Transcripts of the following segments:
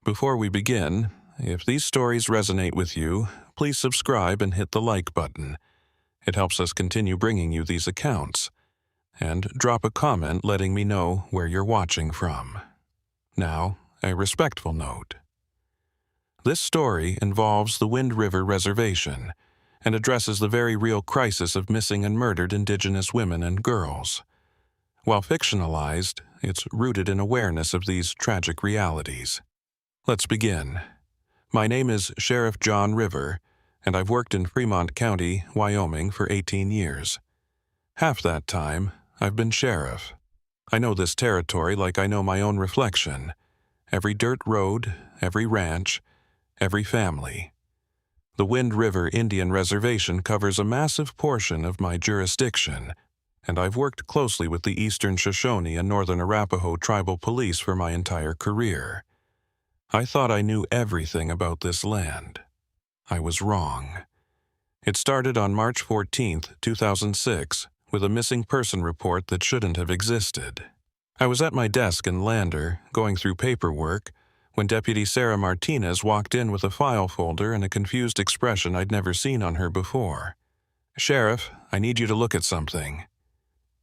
Before we begin, if these stories resonate with you, please subscribe and hit the like button. It helps us continue bringing you these accounts. And drop a comment letting me know where you're watching from. Now, a respectful note. This story involves the Wind River Reservation and addresses the very real crisis of missing and murdered Indigenous women and girls. While fictionalized, it's rooted in awareness of these tragic realities. Let's begin. My name is Sheriff John River, and I've worked in Fremont County, Wyoming for 18 years. Half that time, I've been sheriff. I know this territory like I know my own reflection. Every dirt road, every ranch, every family. The Wind River Indian Reservation covers a massive portion of my jurisdiction, and I've worked closely with the Eastern Shoshone and Northern Arapaho tribal police for my entire career. I thought I knew everything about this land. I was wrong. It started on March 14, 2006, with a missing person report that shouldn't have existed. I was at my desk in Lander, going through paperwork, when Deputy Sarah Martinez walked in with a file folder and a confused expression I'd never seen on her before. "Sheriff, I need you to look at something."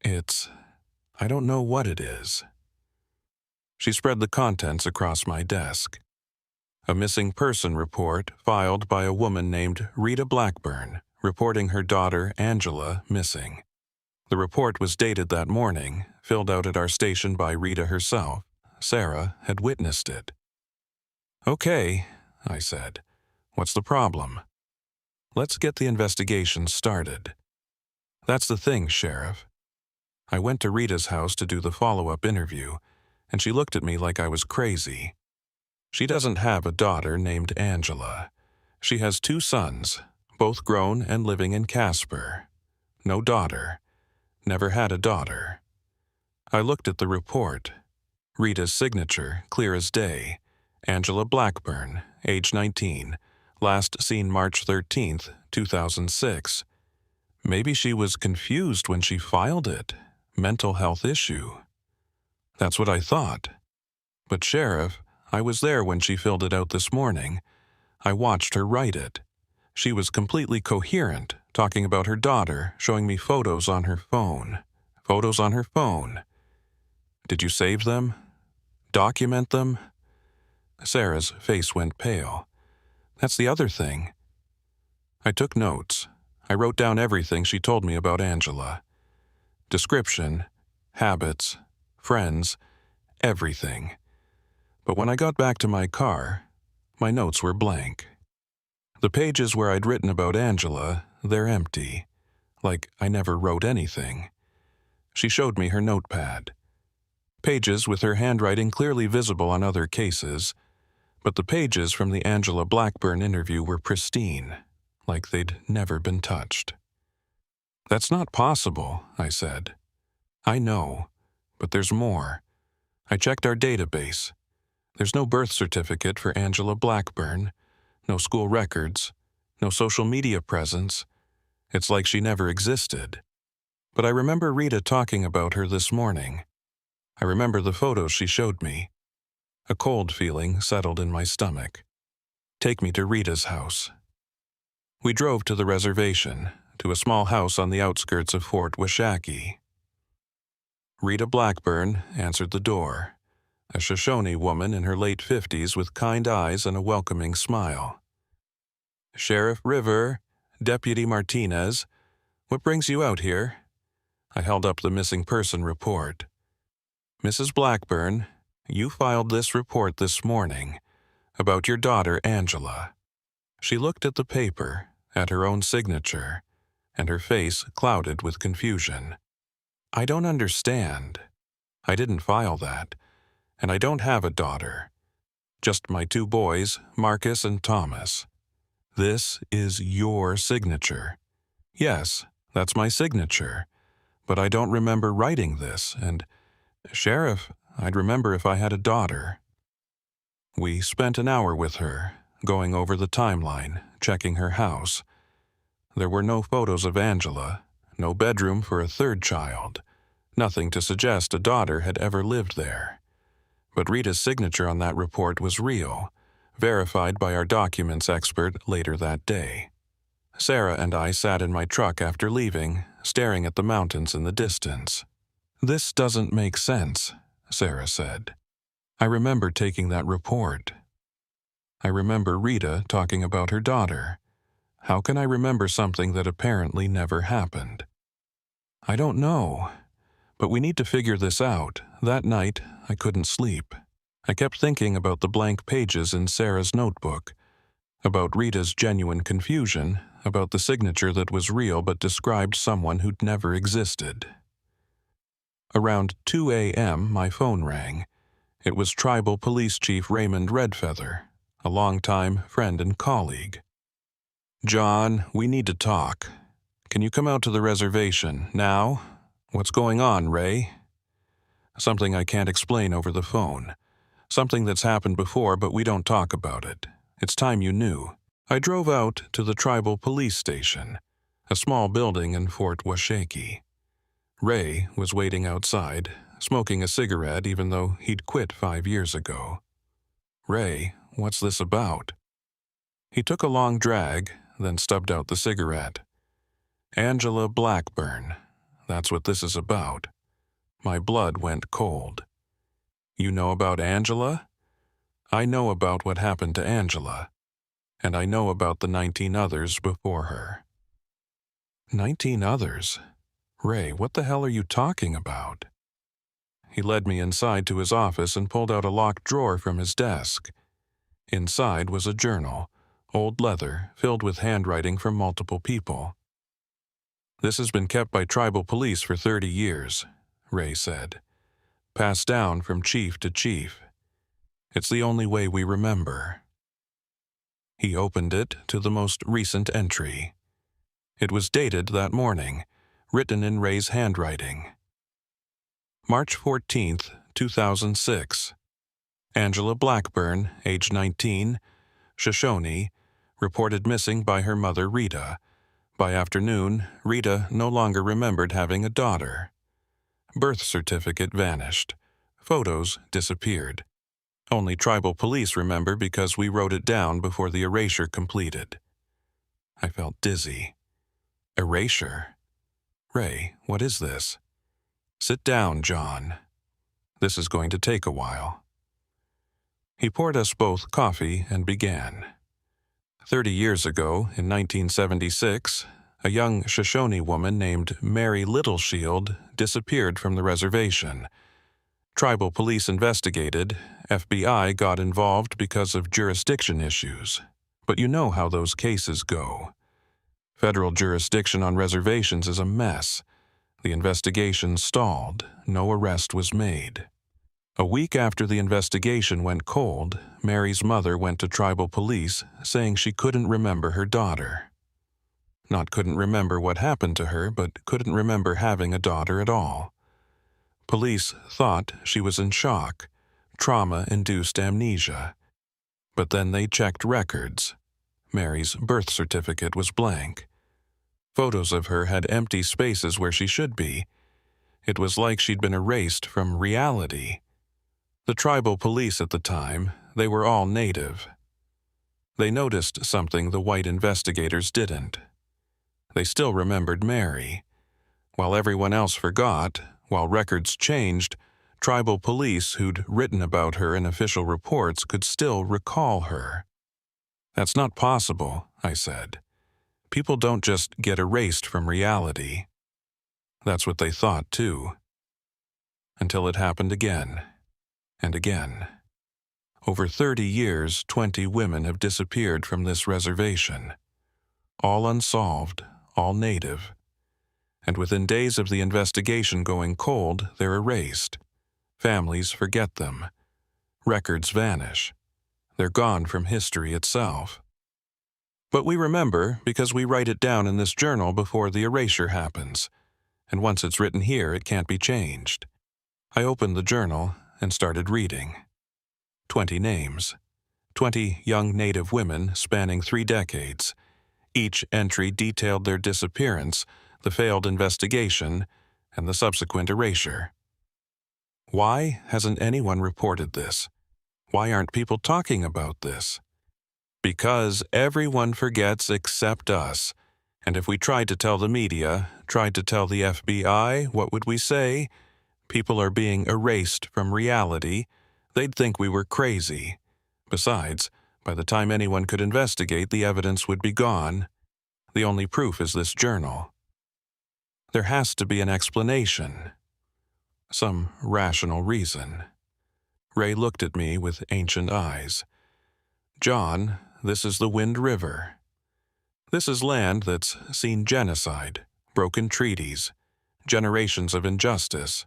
I don't know what it is. She spread the contents across my desk. A missing person report filed by a woman named Rita Blackburn, reporting her daughter, Angela, missing. The report was dated that morning, filled out at our station by Rita herself. Sarah had witnessed it. "Okay," I said. "What's the problem?" "Let's get the investigation started." "That's the thing, Sheriff." I went to Rita's house to do the follow-up interview, and she looked at me like I was crazy. She doesn't have a daughter named Angela. She has 2 sons, both grown and living in Casper. No daughter. Never had a daughter. I looked at the report. Rita's signature, clear as day. Angela Blackburn, age 19, last seen March 13, 2006. Maybe she was confused when she filed it. Mental health issue. That's what I thought. But Sheriff, I was there when she filled it out this morning. I watched her write it. She was completely coherent, talking about her daughter, showing me photos on her phone. Photos on her phone. Did you save them? Document them? Sarah's face went pale. That's the other thing. I took notes. I wrote down everything she told me about Angela. Description, habits, friends, everything. But when I got back to my car, my notes were blank. The pages where I'd written about Angela, they're empty. Like I never wrote anything. She showed me her notepad. Pages with her handwriting clearly visible on other cases, but the pages from the Angela Blackburn interview were pristine, like they'd never been touched. "That's not possible," I said. "I know, but there's more. I checked our database. There's no birth certificate for Angela Blackburn, no school records, no social media presence. It's like she never existed. But I remember Rita talking about her this morning. I remember the photos she showed me. A cold feeling settled in my stomach. Take me to Rita's house." We drove to the reservation, to a small house on the outskirts of Fort Washakie. Rita Blackburn answered the door, a Shoshone woman in her late 50s with kind eyes and a welcoming smile. "Sheriff River, Deputy Martinez, what brings you out here?" I held up the missing person report. "Mrs. Blackburn, you filed this report this morning about your daughter Angela." She looked at the paper, at her own signature, and her face clouded with confusion. "I don't understand. I didn't file that, and I don't have a daughter. Just my 2 boys, Marcus and Thomas. This is your signature." "Yes, that's my signature, but I don't remember writing this, and, Sheriff, I'd remember if I had a daughter." We spent an hour with her, going over the timeline, checking her house. There were no photos of Angela, no bedroom for a 3rd child, nothing to suggest a daughter had ever lived there. But Rita's signature on that report was real, verified by our documents expert later that day. Sarah and I sat in my truck after leaving, staring at the mountains in the distance. "This doesn't make sense," Sarah said. "I remember taking that report. I remember Rita talking about her daughter. How can I remember something that apparently never happened?" "I don't know. But we need to figure this out." That night, I couldn't sleep. I kept thinking about the blank pages in Sarah's notebook, about Rita's genuine confusion, about the signature that was real but described someone who'd never existed. Around 2 a.m., my phone rang. It was Tribal Police Chief Raymond Redfeather, a longtime friend and colleague. "John, we need to talk. Can you come out to the reservation, now?" "What's going on, Ray?" "Something I can't explain over the phone. Something that's happened before, but we don't talk about it. It's time you knew." I drove out to the Tribal Police Station, a small building in Fort Washakie. Ray was waiting outside, smoking a cigarette even though he'd quit 5 years ago. "Ray, what's this about?" He took a long drag, then stubbed out the cigarette. "Angela Blackburn. That's what this is about." My blood went cold. "You know about Angela?" "I know about what happened to Angela. And I know about the 19 others before her." 19 others? Ray, what the hell are you talking about? He led me inside to his office and pulled out a locked drawer from his desk. Inside was a journal, old leather, filled with handwriting from multiple people. "This has been kept by tribal police for 30 years, Ray said. "Passed down from chief to chief. It's the only way we remember." He opened it to the most recent entry. It was dated that morning, written in Ray's handwriting. March 14th, 2006. Angela Blackburn, age 19, Shoshone, reported missing by her mother Rita. By afternoon, Rita no longer remembered having a daughter. Birth certificate vanished. Photos disappeared. Only tribal police remember because we wrote it down before the erasure completed. I felt dizzy. Erasure? Ray, what is this? "Sit down, John. This is going to take a while." He poured us both coffee and began. 30 years ago, in 1976, a young Shoshone woman named Mary Littleshield disappeared from the reservation. Tribal police investigated. FBI got involved because of jurisdiction issues. But you know how those cases go. Federal jurisdiction on reservations is a mess. The investigation stalled. No arrest was made. A week after the investigation went cold, Mary's mother went to tribal police saying she couldn't remember her daughter. Not couldn't remember what happened to her, but couldn't remember having a daughter at all. Police thought she was in shock, trauma-induced amnesia. But then they checked records. Mary's birth certificate was blank. Photos of her had empty spaces where she should be. It was like she'd been erased from reality. The tribal police at the time, they were all native. They noticed something the white investigators didn't. They still remembered Mary. While everyone else forgot, while records changed, tribal police who'd written about her in official reports could still recall her. "That's not possible," I said. "People don't just get erased from reality." That's what they thought, too. Until it happened again. And again. Over 30 years, 20 women have disappeared from this reservation. All unsolved, all native. And within days of the investigation going cold, they're erased. Families forget them. Records vanish. They're gone from history itself. But we remember because we write it down in this journal before the erasure happens. And once it's written here, it can't be changed. I opened the journal and started reading. 20 names. 20 young Native women spanning 3 decades. Each entry detailed their disappearance, the failed investigation, and the subsequent erasure. Why hasn't anyone reported this? Why aren't people talking about this? Because everyone forgets except us. And if we tried to tell the media, tried to tell the FBI, what would we say? People are being erased from reality. They'd think we were crazy. Besides, by the time anyone could investigate, the evidence would be gone. The only proof is this journal. There has to be an explanation. Some rational reason. Ray looked at me with ancient eyes. John, this is the Wind River. This is land that's seen genocide, broken treaties, generations of injustice.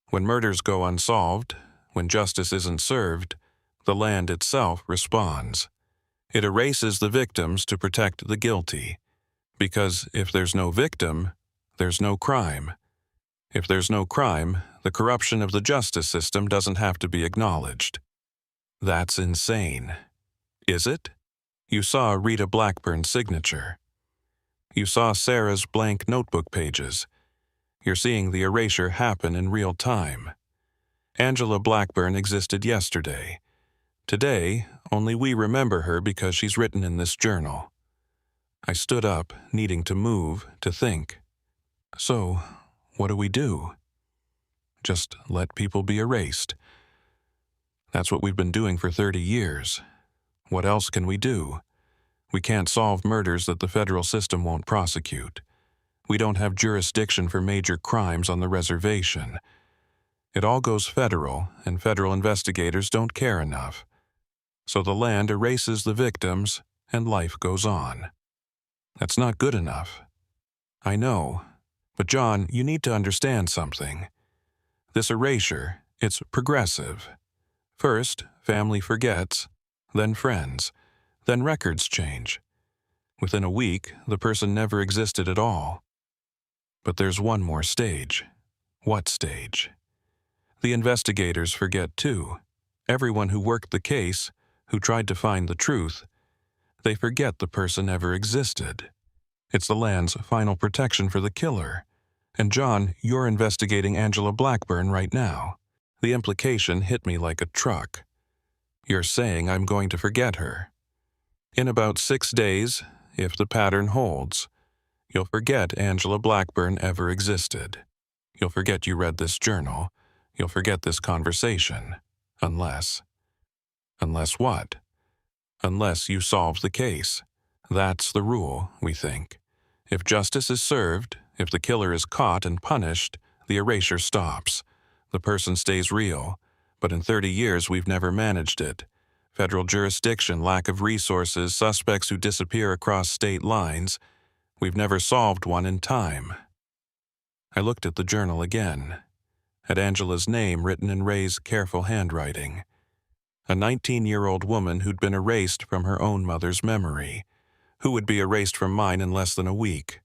When murders go unsolved, when justice isn't served, the land itself responds. It erases the victims to protect the guilty. Because if there's no victim, there's no crime. If there's no crime, the corruption of the justice system doesn't have to be acknowledged. That's insane. Is it? You saw Rita Blackburn's signature. You saw Sarah's blank notebook pages. You're seeing the erasure happen in real time. Angela Blackburn existed yesterday. Today, only we remember her because she's written in this journal. I stood up, needing to move, to think. So, what do we do? Just let people be erased. That's what we've been doing for 30 years. What else can we do? We can't solve murders that the federal system won't prosecute. We don't have jurisdiction for major crimes on the reservation. It all goes federal, and federal investigators don't care enough. So the land erases the victims, and life goes on. That's not good enough. I know. But John, you need to understand something. This erasure, it's progressive. First, family forgets, then friends, then records change. Within a week, the person never existed at all. But there's one more stage. What stage? The investigators forget too. Everyone who worked the case, who tried to find the truth, they forget the person ever existed. It's the land's final protection for the killer. And John, you're investigating Angela Blackburn right now. The implication hit me like a truck. You're saying I'm going to forget her. In about 6 days, if the pattern holds, you'll forget Angela Blackburn ever existed. You'll forget you read this journal. You'll forget this conversation. Unless what? Unless you solve the case. That's the rule, we think. If justice is served, if the killer is caught and punished, the erasure stops. The person stays real. But in 30 years, we've never managed it. Federal jurisdiction, lack of resources, suspects who disappear across state lines. We've never solved one in time. I looked at the journal again. At Angela's name written in Ray's careful handwriting. A 19-year-old woman who'd been erased from her own mother's memory, who would be erased from mine in less than a week.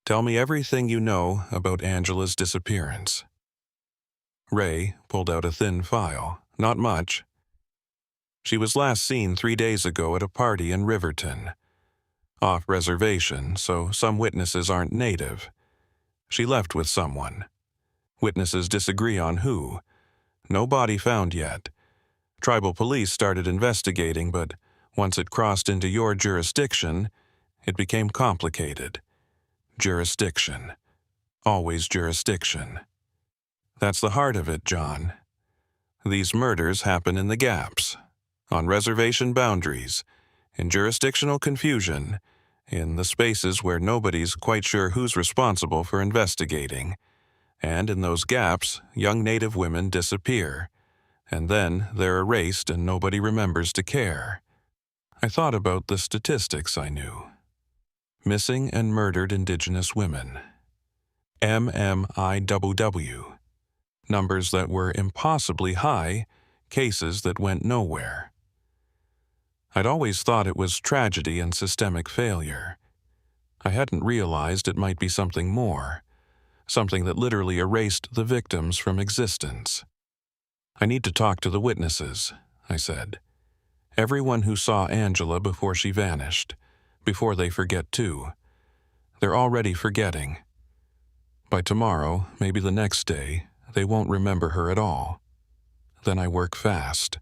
Tell me everything you know about Angela's disappearance. Ray pulled out a thin file. Not much. She was last seen 3 days ago at a party in Riverton. Off reservation, so some witnesses aren't native. She left with someone. Witnesses disagree on who. No body found yet. Tribal police started investigating, but once it crossed into your jurisdiction, it became complicated. Jurisdiction. Always jurisdiction. That's the heart of it, John. These murders happen in the gaps, on reservation boundaries, in jurisdictional confusion, in the spaces where nobody's quite sure who's responsible for investigating. And in those gaps, young Native women disappear, and then they're erased and nobody remembers to care. I thought about the statistics I knew. Missing and murdered Indigenous women. MMIWW. Numbers that were impossibly high, cases that went nowhere. I'd always thought it was tragedy and systemic failure. I hadn't realized it might be something more, something that literally erased the victims from existence. I need to talk to the witnesses, I said. Everyone who saw Angela before she vanished, before they forget too. They're already forgetting. By tomorrow, maybe the next day, They won't remember her at all. Then I work fast.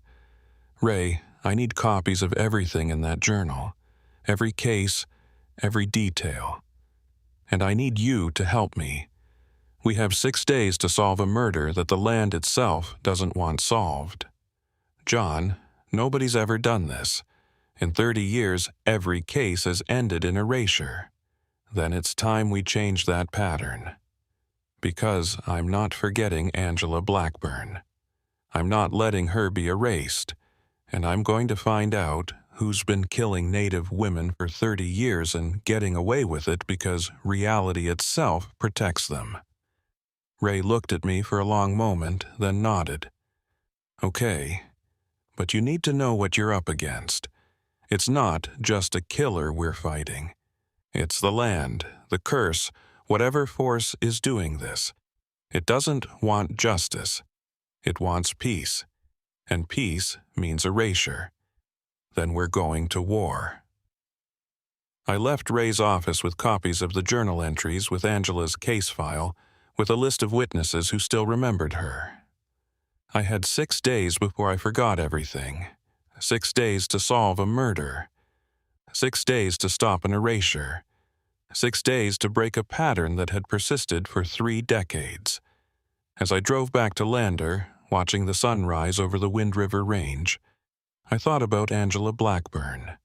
Ray, I need copies of everything in that journal. Every case, every detail. And I need you to help me. We have 6 days to solve a murder that the land itself doesn't want solved. John, nobody's ever done this. In 30 years, every case has ended in erasure. Then it's time we change that pattern. Because I'm not forgetting Angela Blackburn. I'm not letting her be erased. And I'm going to find out who's been killing Native women for 30 years and getting away with it because reality itself protects them. Ray looked at me for a long moment, then nodded. Okay, but you need to know what you're up against. It's not just a killer we're fighting. It's the land, the curse, whatever force is doing this. It doesn't want justice. It wants peace. And peace means erasure. Then we're going to war. I left Ray's office with copies of the journal entries with Angela's case file, with a list of witnesses who still remembered her. I had 6 days before I forgot everything. 6 days to solve a murder. 6 days to stop an erasure. 6 days to break a pattern that had persisted for 3 decades. As I drove back to Lander, watching the sun rise over the Wind River Range, I thought about Angela Blackburn.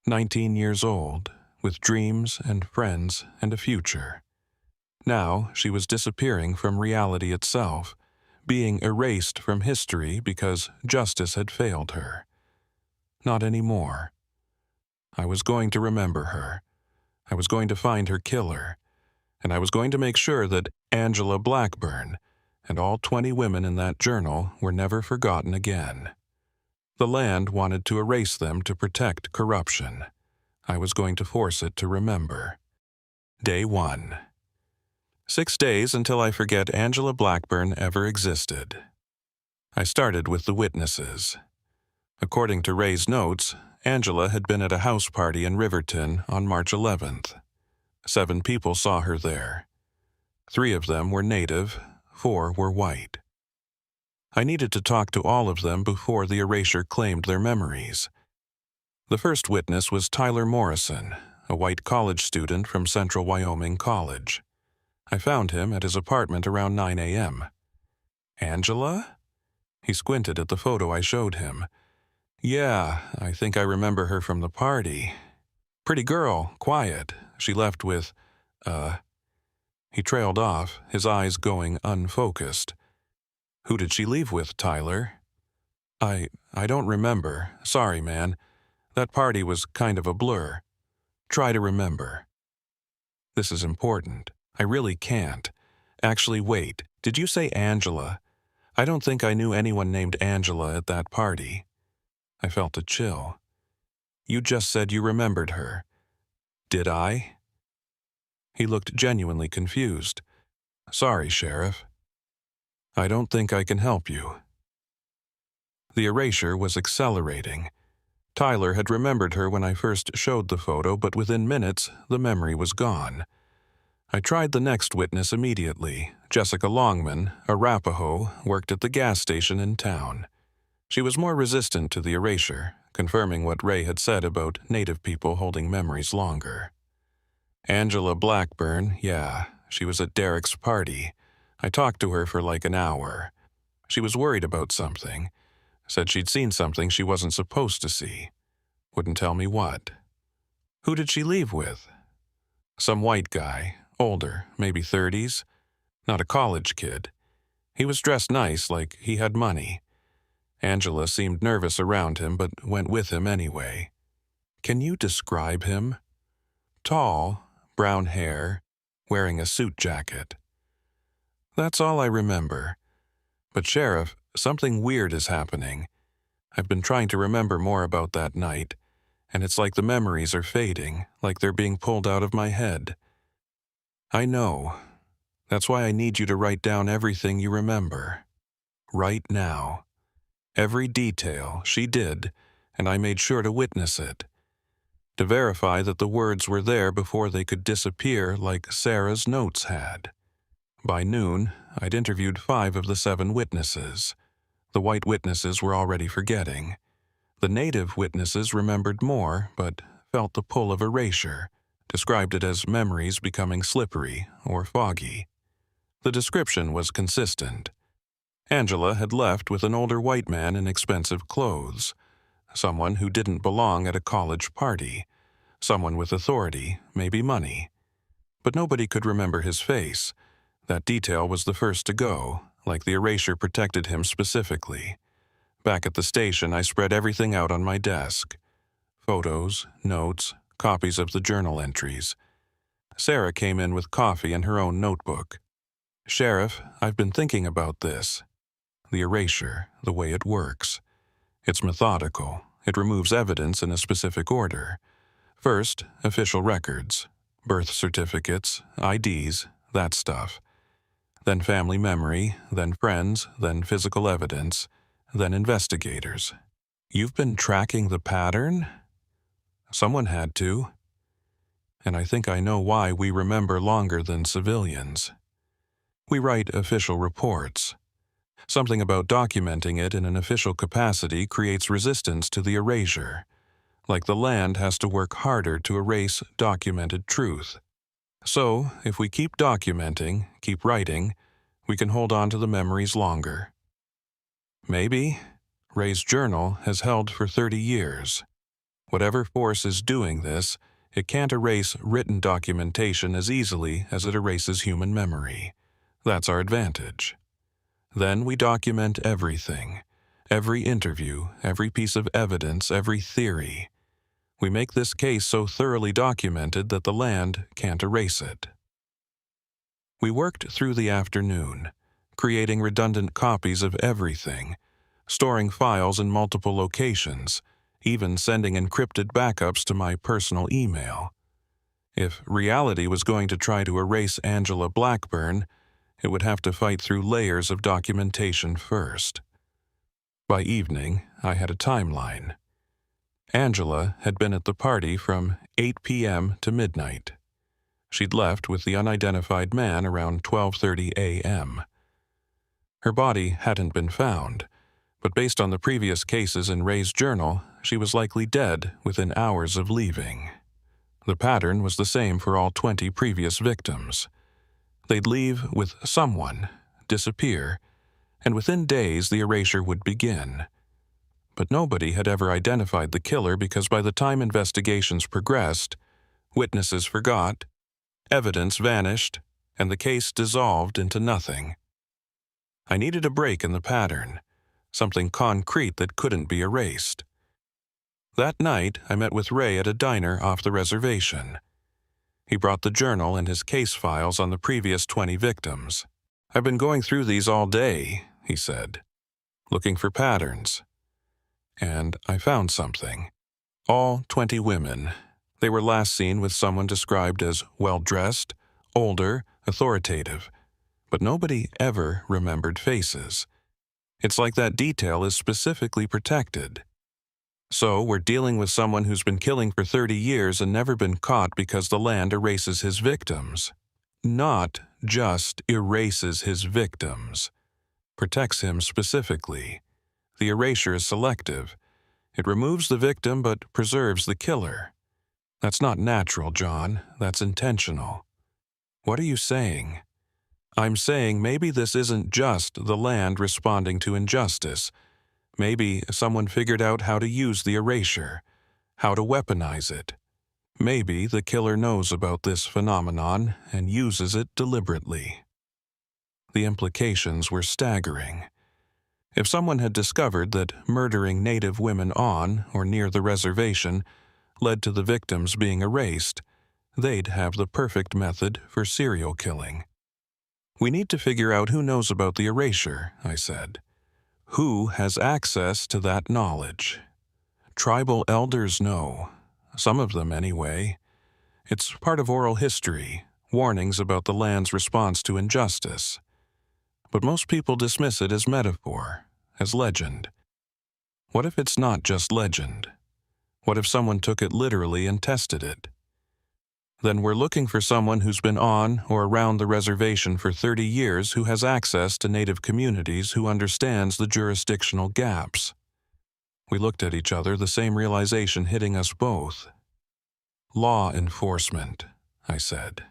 19 years old, with dreams and friends and a future. Now she was disappearing from reality itself, being erased from history because justice had failed her. Not anymore. I was going to remember her. I was going to find her killer. And I was going to make sure that Angela Blackburn and all 20 women in that journal were never forgotten again. The land wanted to erase them to protect corruption. I was going to force it to remember. Day 1. 6 days until I forget Angela Blackburn ever existed. I started with the witnesses. According to Ray's notes, Angela had been at a house party in Riverton on March 11th. 7 people saw her there. 3 of them were Native, 4 were white. I needed to talk to all of them before the erasure claimed their memories. The first witness was Tyler Morrison, a white college student from Central Wyoming College. I found him at his apartment around 9 a.m. Angela? He squinted at the photo I showed him. Yeah, I think I remember her from the party. Pretty girl, quiet. She left with, He trailed off, his eyes going unfocused. Who did she leave with, Tyler? I don't remember. Sorry, man. That party was kind of a blur. Try to remember. This is important. I really can't. Actually, wait. Did you say Angela? I don't think I knew anyone named Angela at that party. I felt a chill. You just said you remembered her. Did I? He looked genuinely confused. Sorry, Sheriff. I don't think I can help you. The erasure was accelerating. Tyler had remembered her when I first showed the photo, but within minutes, the memory was gone. I tried the next witness immediately. Jessica Longman, a Arapaho, worked at the gas station in town. She was more resistant to the erasure, confirming what Ray had said about Native people holding memories longer. Angela Blackburn, yeah, she was at Derek's party. I talked to her for like an hour. She was worried about something. Said she'd seen something she wasn't supposed to see. Wouldn't tell me what. Who did she leave with? Some white guy, older, maybe 30s. Not a college kid. He was dressed nice, like he had money. Angela seemed nervous around him, but went with him anyway. Can you describe him? Tall, brown hair, wearing a suit jacket. That's all I remember. But Sheriff, something weird is happening. I've been trying to remember more about that night, and it's like the memories are fading, like they're being pulled out of my head. I know. That's why I need you to write down everything you remember. Right now. Every detail she did, and I made sure to witness it. To verify that the words were there before they could disappear like Sarah's notes had. By noon, I'd interviewed 5 of the 7 witnesses. The white witnesses were already forgetting. The native witnesses remembered more, but felt the pull of erasure, described it as memories becoming slippery or foggy. The description was consistent. Angela had left with an older white man in expensive clothes, someone who didn't belong at a college party, someone with authority, maybe money. But nobody could remember his face. That detail was the first to go, like the erasure protected him specifically. Back at the station, I spread everything out on my desk. Photos, notes, copies of the journal entries. Sarah came in with coffee and her own notebook. "Sheriff, I've been thinking about this. The erasure, the way it works. It's methodical. It removes evidence in a specific order. First, official records, birth certificates, IDs, that stuff. Then family memory, then friends, then physical evidence, then investigators. You've been tracking the pattern? Someone had to. And I think I know why we remember longer than civilians. We write official reports. Something about documenting it in an official capacity creates resistance to the erasure, like the land has to work harder to erase documented truth. So, if we keep documenting, keep writing, we can hold on to the memories longer. Maybe. Ray's journal has held for 30 years. Whatever force is doing this, it can't erase written documentation as easily as it erases human memory. That's our advantage. Then we document everything, every interview, every piece of evidence, every theory. We make this case so thoroughly documented that the land can't erase it. We worked through the afternoon, creating redundant copies of everything, storing files in multiple locations, even sending encrypted backups to my personal email. If reality was going to try to erase Angela Blackburn, it would have to fight through layers of documentation first. By evening, I had a timeline. Angela had been at the party from 8 p.m. to midnight. She'd left with the unidentified man around 12:30 a.m. Her body hadn't been found, but based on the previous cases in Ray's journal, she was likely dead within hours of leaving. The pattern was the same for all 20 previous victims. They'd leave with someone, disappear, and within days the erasure would begin. But nobody had ever identified the killer because by the time investigations progressed, witnesses forgot, evidence vanished, and the case dissolved into nothing. I needed a break in the pattern, something concrete that couldn't be erased. That night, I met with Ray at a diner off the reservation. He brought the journal and his case files on the previous 20 victims. "I've been going through these all day," he said, "looking for patterns. And I found something. All 20 women. They were last seen with someone described as well-dressed, older, authoritative. But nobody ever remembered faces. It's like that detail is specifically protected. So we're dealing with someone who's been killing for 30 years and never been caught because the land erases his victims. Not just erases his victims. Protects him specifically. The erasure is selective. It removes the victim but preserves the killer. That's not natural, John. That's intentional." "What are you saying?" "I'm saying maybe this isn't just the land responding to injustice. Maybe someone figured out how to use the erasure, how to weaponize it. Maybe the killer knows about this phenomenon and uses it deliberately." The implications were staggering. If someone had discovered that murdering Native women on or near the reservation led to the victims being erased, they'd have the perfect method for serial killing. "We need to figure out who knows about the erasure," I said. "Who has access to that knowledge?" "Tribal elders know. Some of them, anyway. It's part of oral history, warnings about the land's response to injustice. But most people dismiss it as metaphor, as legend. What if it's not just legend? What if someone took it literally and tested it?" Then we're looking for someone who's been on or around the reservation for 30 years who has access to Native communities, who understands the jurisdictional gaps. We looked at each other, the same realization hitting us both. Law enforcement, I said.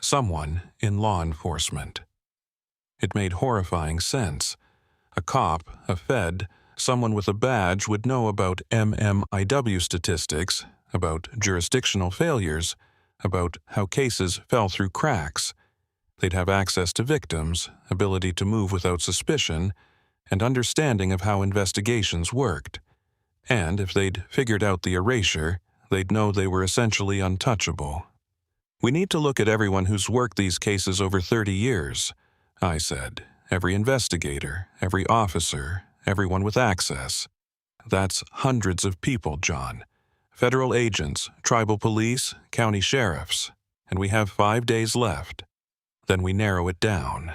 Someone in law enforcement. It made horrifying sense. A cop, a fed, someone with a badge would know about MMIW statistics, about jurisdictional failures, about how cases fell through cracks. They'd have access to victims, ability to move without suspicion, and understanding of how investigations worked. And if they'd figured out the erasure, they'd know they were essentially untouchable. We need to look at everyone who's worked these cases over 30 years, I said. Every investigator, every officer, everyone with access. That's hundreds of people, John. Federal agents, tribal police, county sheriffs. And we have 5 days left. Then we narrow it down.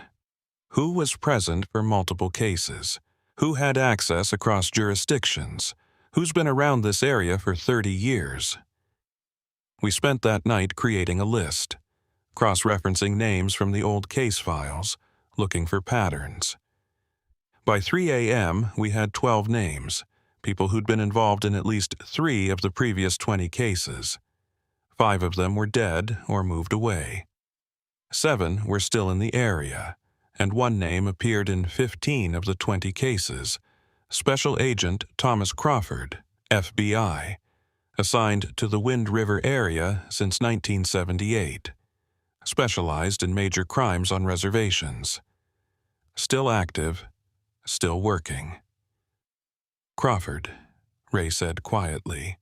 Who was present for multiple cases? Who had access across jurisdictions? Who's been around this area for 30 years? We spent that night creating a list, cross-referencing names from the old case files, looking for patterns. By 3 a.m., we had 12 names, people who'd been involved in at least 3 of the previous 20 cases. 5 of them were dead or moved away. 7 were still in the area, and 1 name appeared in 15 of the 20 cases. Special Agent Thomas Crawford, FBI, assigned to the Wind River area since 1978, specialized in major crimes on reservations. Still active, still working. Crawford, Ray said quietly.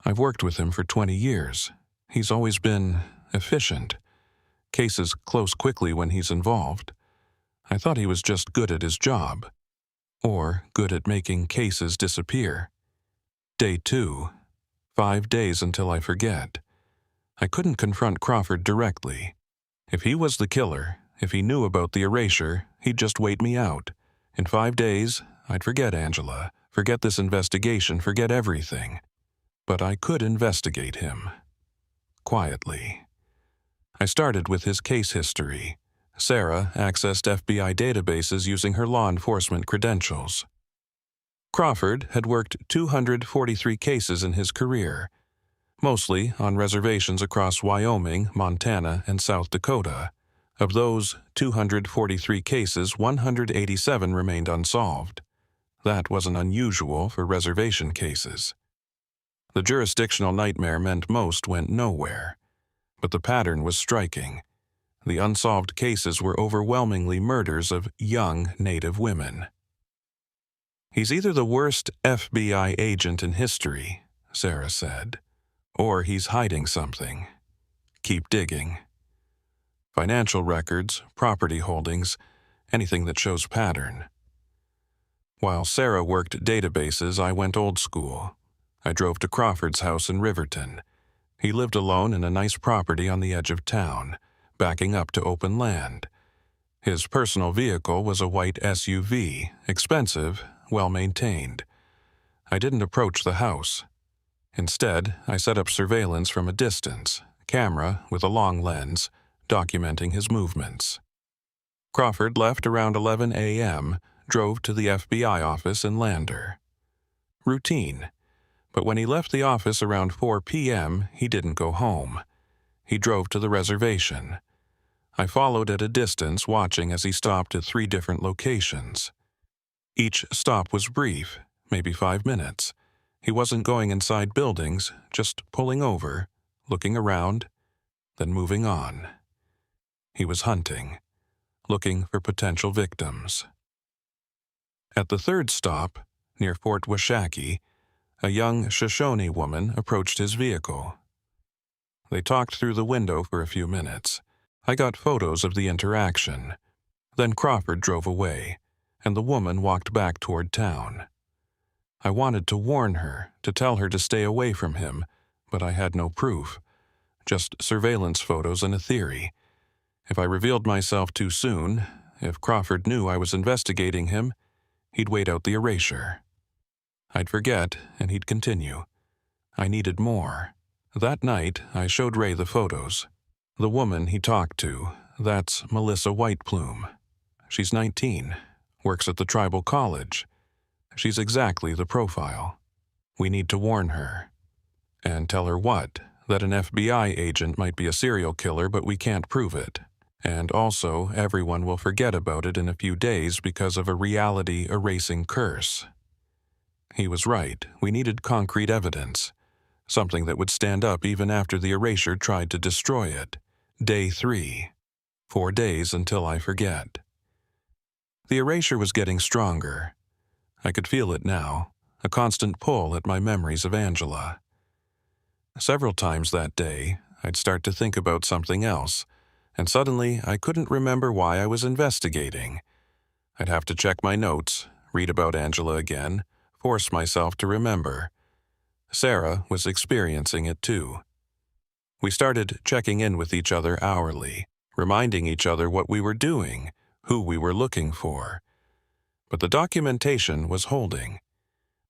I've worked with him for 20 years. He's always been efficient. Cases close quickly when he's involved. I thought he was just good at his job. Or good at making cases disappear. Day 2. 5 days until I forget. I couldn't confront Crawford directly. If he was the killer, if he knew about the erasure, he'd just wait me out. In 5 days, I'd forget Angela, forget this investigation, forget everything. But I could investigate him. Quietly. I started with his case history. Sarah accessed FBI databases using her law enforcement credentials. Crawford had worked 243 cases in his career, mostly on reservations across Wyoming, Montana, and South Dakota. Of those 243 cases, 187 remained unsolved. That wasn't unusual for reservation cases. The jurisdictional nightmare meant most went nowhere, but the pattern was striking. The unsolved cases were overwhelmingly murders of young Native women. He's either the worst FBI agent in history, Sarah said, or he's hiding something. Keep digging. Financial records, property holdings, anything that shows pattern. While Sarah worked databases, I went old school. I drove to Crawford's house in Riverton. He lived alone in a nice property on the edge of town, backing up to open land. His personal vehicle was a white SUV, expensive, well-maintained. I didn't approach the house. Instead, I set up surveillance from a distance, camera with a long lens, documenting his movements. Crawford left around 11 a.m., drove to the FBI office in Lander. Routine. But when he left the office around 4 p.m., he didn't go home. He drove to the reservation. I followed at a distance, watching as he stopped at 3 different locations. Each stop was brief, maybe 5 minutes. He wasn't going inside buildings, just pulling over, looking around, then moving on. He was hunting, looking for potential victims. At the 3rd stop, near Fort Washakie, a young Shoshone woman approached his vehicle. They talked through the window for a few minutes. I got photos of the interaction. Then Crawford drove away, and the woman walked back toward town. I wanted to warn her, to tell her to stay away from him, but I had no proof. Just surveillance photos and a theory. If I revealed myself too soon, if Crawford knew I was investigating him, he'd wait out the erasure. I'd forget, and he'd continue. I needed more. That night, I showed Ray the photos. The woman he talked to, that's Melissa Whiteplume. She's 19, works at the tribal college. She's exactly the profile. We need to warn her. And tell her what? That an FBI agent might be a serial killer, but we can't prove it. And also, everyone will forget about it in a few days because of a reality-erasing curse. He was right. We needed concrete evidence. Something that would stand up even after the erasure tried to destroy it. Day 3. 4 days until I forget. The erasure was getting stronger. I could feel it now, a constant pull at my memories of Angela. Several times that day, I'd start to think about something else, and suddenly I couldn't remember why I was investigating. I'd have to check my notes, read about Angela again, force myself to remember. Sarah was experiencing it too. We started checking in with each other hourly, reminding each other what we were doing, who we were looking for. But the documentation was holding.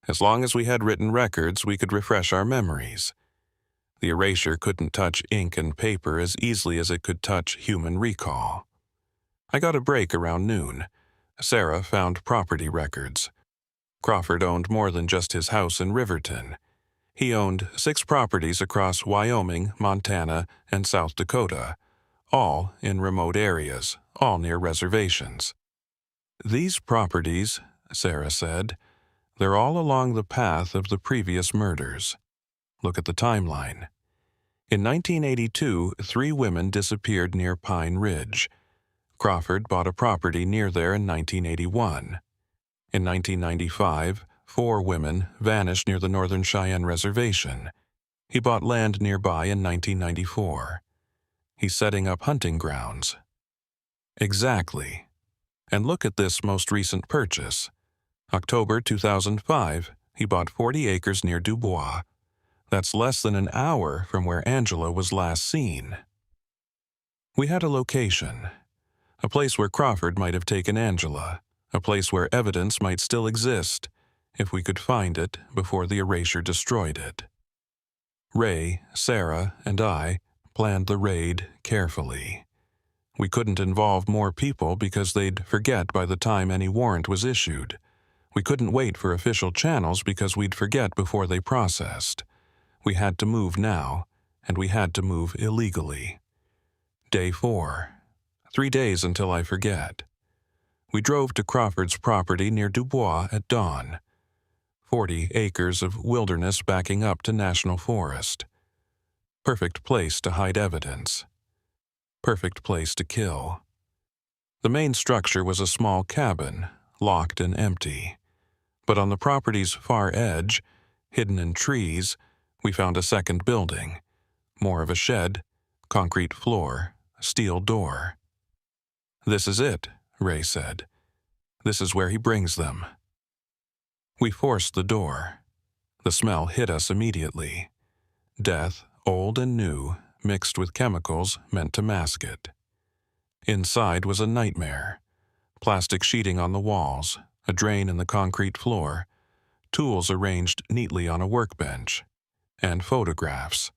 As long as we had written records, we could refresh our memories. The erasure couldn't touch ink and paper as easily as it could touch human recall. I got a break around noon. Sarah found property records. Crawford owned more than just his house in Riverton. He owned 6 properties across Wyoming, Montana, and South Dakota, all in remote areas, all near reservations. These properties, Sarah said, they're all along the path of the previous murders. Look at the timeline. In 1982, 3 women disappeared near Pine Ridge. Crawford bought a property near there in 1981. In 1995, 4 women vanished near the Northern Cheyenne Reservation. He bought land nearby in 1994. He's setting up hunting grounds. Exactly. And look at this most recent purchase. October 2005, he bought 40 acres near Dubois. That's less than an hour from where Angela was last seen. We had a location. A place where Crawford might have taken Angela. A place where evidence might still exist, if we could find it before the erasure destroyed it. Ray, Sarah, and I planned the raid carefully. We couldn't involve more people because they'd forget by the time any warrant was issued. We couldn't wait for official channels because we'd forget before they processed. We had to move now, and we had to move illegally. Day 4. 3 days until I forget. We drove to Crawford's property near Dubois at dawn. 40 acres of wilderness backing up to National Forest. Perfect place to hide evidence. Perfect place to kill. The main structure was a small cabin, locked and empty. But on the property's far edge, hidden in trees, we found a second building. More of a shed, concrete floor, steel door. "This is it," Ray said. "This is where he brings them." We forced the door. The smell hit us immediately. Death, old and new, mixed with chemicals meant to mask it. Inside was a nightmare. Plastic sheeting on the walls, a drain in the concrete floor, tools arranged neatly on a workbench, and photographs,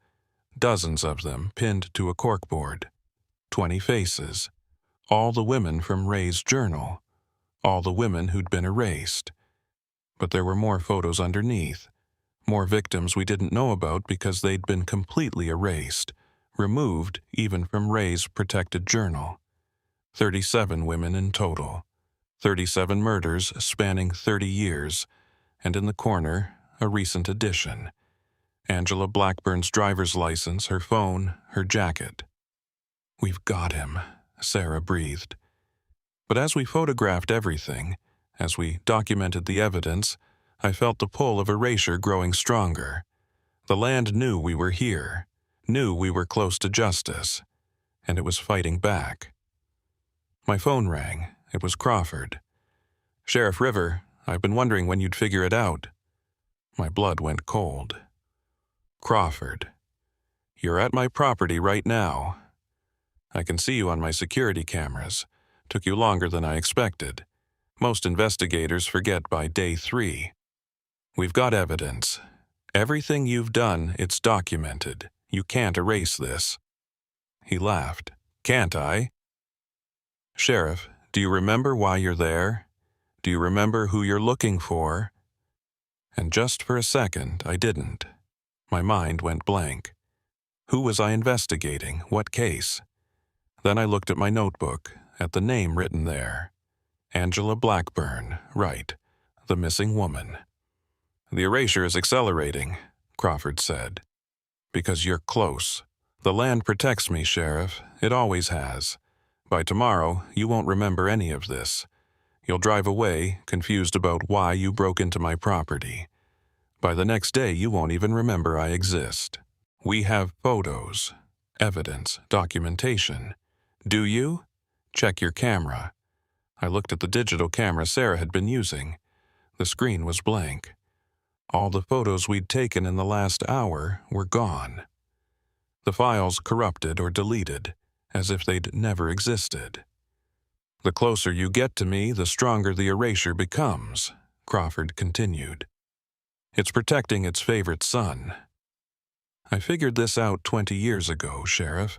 dozens of them pinned to a corkboard. 20 faces, all the women from Ray's journal, all the women who'd been erased. But there were more photos underneath, more victims we didn't know about because they'd been completely erased, removed even from Ray's protected journal. 37 women in total, 37 murders spanning 30 years, and in the corner, a recent addition. Angela Blackburn's driver's license, her phone, her jacket. "We've got him," Sarah breathed. But as we photographed everything, as we documented the evidence, I felt the pull of erasure growing stronger. The land knew we were here, knew we were close to justice, and it was fighting back. My phone rang. It was Crawford. "Sheriff River, I've been wondering when you'd figure it out." My blood went cold. "Crawford, you're at my property right now. I can see you on my security cameras. Took you longer than I expected. Most investigators forget by day 3. We've got evidence. Everything you've done, it's documented. You can't erase this." He laughed. "Can't I?" "Sheriff, do you remember why you're there? Do you remember who you're looking for?" And just for a second, I didn't. My mind went blank. Who was I investigating? What case? Then I looked at my notebook, at the name written there. Angela Blackburn, right. The missing woman. "The erasure is accelerating," Crawford said. "Because you're close. The land protects me, Sheriff. It always has. By tomorrow, you won't remember any of this. You'll drive away, confused about why you broke into my property. By the next day, you won't even remember I exist. We have photos, evidence, documentation. Do you? Check your camera." I looked at the digital camera Sarah had been using. The screen was blank. All the photos we'd taken in the last hour were gone. The files corrupted or deleted, as if they'd never existed. "The closer you get to me, the stronger the erasure becomes," Crawford continued. "It's protecting its favorite son. I figured this out 20 years ago, Sheriff.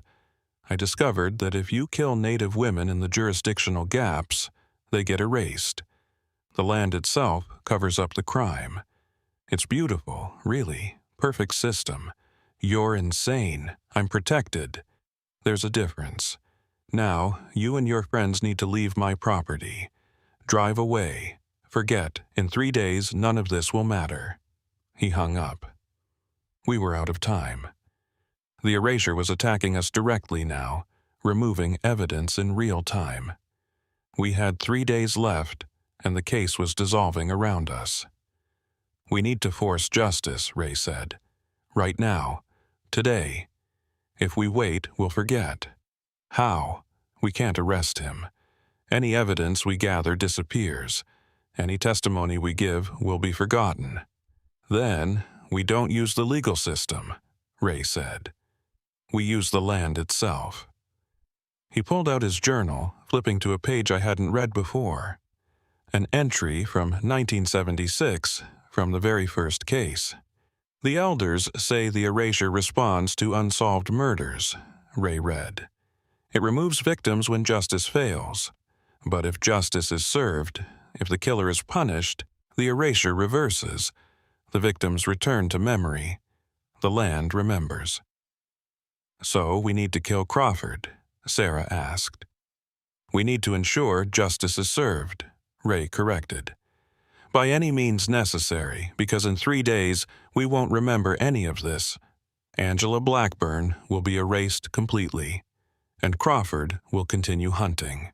I discovered that if you kill Native women in the jurisdictional gaps, they get erased. The land itself covers up the crime. It's beautiful, really. Perfect system. You're insane. I'm protected. There's a difference. Now, you and your friends need to leave my property. Drive away. Forget, in 3 days, none of this will matter." He hung up. We were out of time. The erasure was attacking us directly now, removing evidence in real time. We had 3 days left, and the case was dissolving around us. "We need to force justice," Ray said. "Right now. Today. If we wait, we'll forget. How? We can't arrest him. Any evidence we gather disappears. Any testimony we give will be forgotten. Then, we don't use the legal system," Ray said. "We use the land itself." He pulled out his journal, flipping to a page I hadn't read before. An entry from 1976, from the very first case. "The elders say the erasure responds to unsolved murders," Ray read. "It removes victims when justice fails. But if justice is served, if the killer is punished, the erasure reverses. The victims return to memory. The land remembers." "So we need to kill Crawford?" Sarah asked. "We need to ensure justice is served," Ray corrected. "By any means necessary, because in 3 days we won't remember any of this. Angela Blackburn will be erased completely, and Crawford will continue hunting."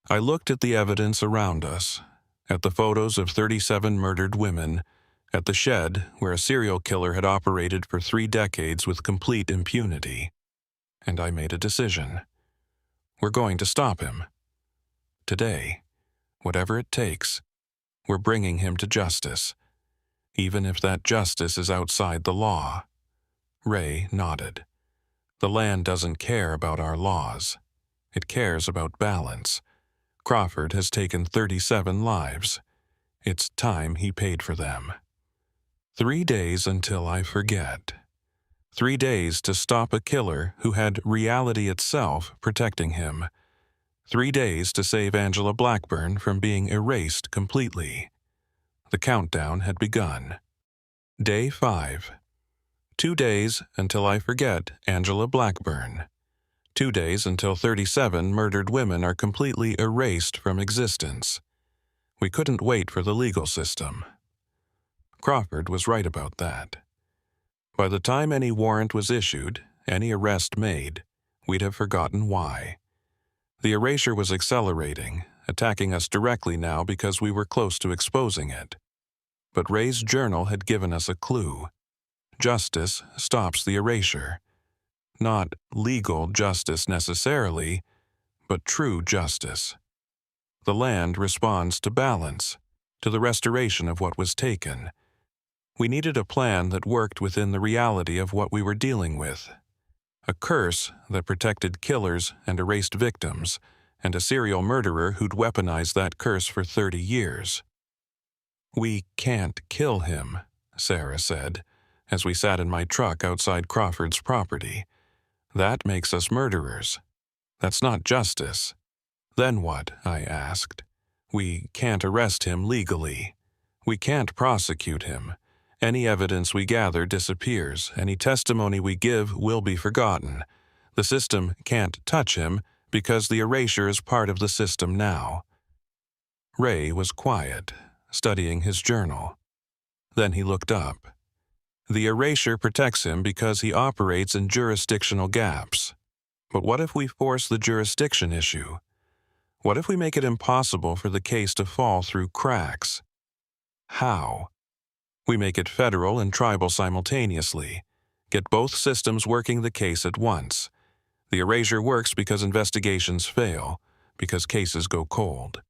I looked at the evidence around us, at the photos of 37 murdered women, at the shed where a serial killer had operated for 3 decades with complete impunity, and I made a decision. We're going to stop him. Today, whatever it takes, we're bringing him to justice, even if that justice is outside the law. Ray nodded. "The land doesn't care about our laws. It cares about balance. Crawford has taken 37 lives. It's time he paid for them. 3 days until I forget. 3 days to stop a killer who had reality itself protecting him. 3 days to save Angela Blackburn from being erased completely." The countdown had begun. Day 5. 2 days until I forget Angela Blackburn. 2 days until 37 murdered women are completely erased from existence. We couldn't wait for the legal system. Crawford was right about that. By the time any warrant was issued, any arrest made, we'd have forgotten why. The erasure was accelerating, attacking us directly now because we were close to exposing it. But Ray's journal had given us a clue. Justice stops the erasure. Not legal justice necessarily, but true justice. The land responds to balance, to the restoration of what was taken. We needed a plan that worked within the reality of what we were dealing with. A curse that protected killers and erased victims, and a serial murderer who'd weaponized that curse for 30 years. "We can't kill him," Sarah said, as we sat in my truck outside Crawford's property. "That makes us murderers. That's not justice." "Then what?" I asked. "We can't arrest him legally. We can't prosecute him. Any evidence we gather disappears. Any testimony we give will be forgotten. The system can't touch him because the erasure is part of the system now." Ray was quiet, studying his journal. Then he looked up. "The erasure protects him because he operates in jurisdictional gaps. But what if we force the jurisdiction issue? What if we make it impossible for the case to fall through cracks?" "How?" "We make it federal and tribal simultaneously. Get both systems working the case at once. The erasure works because investigations fail, because cases go cold.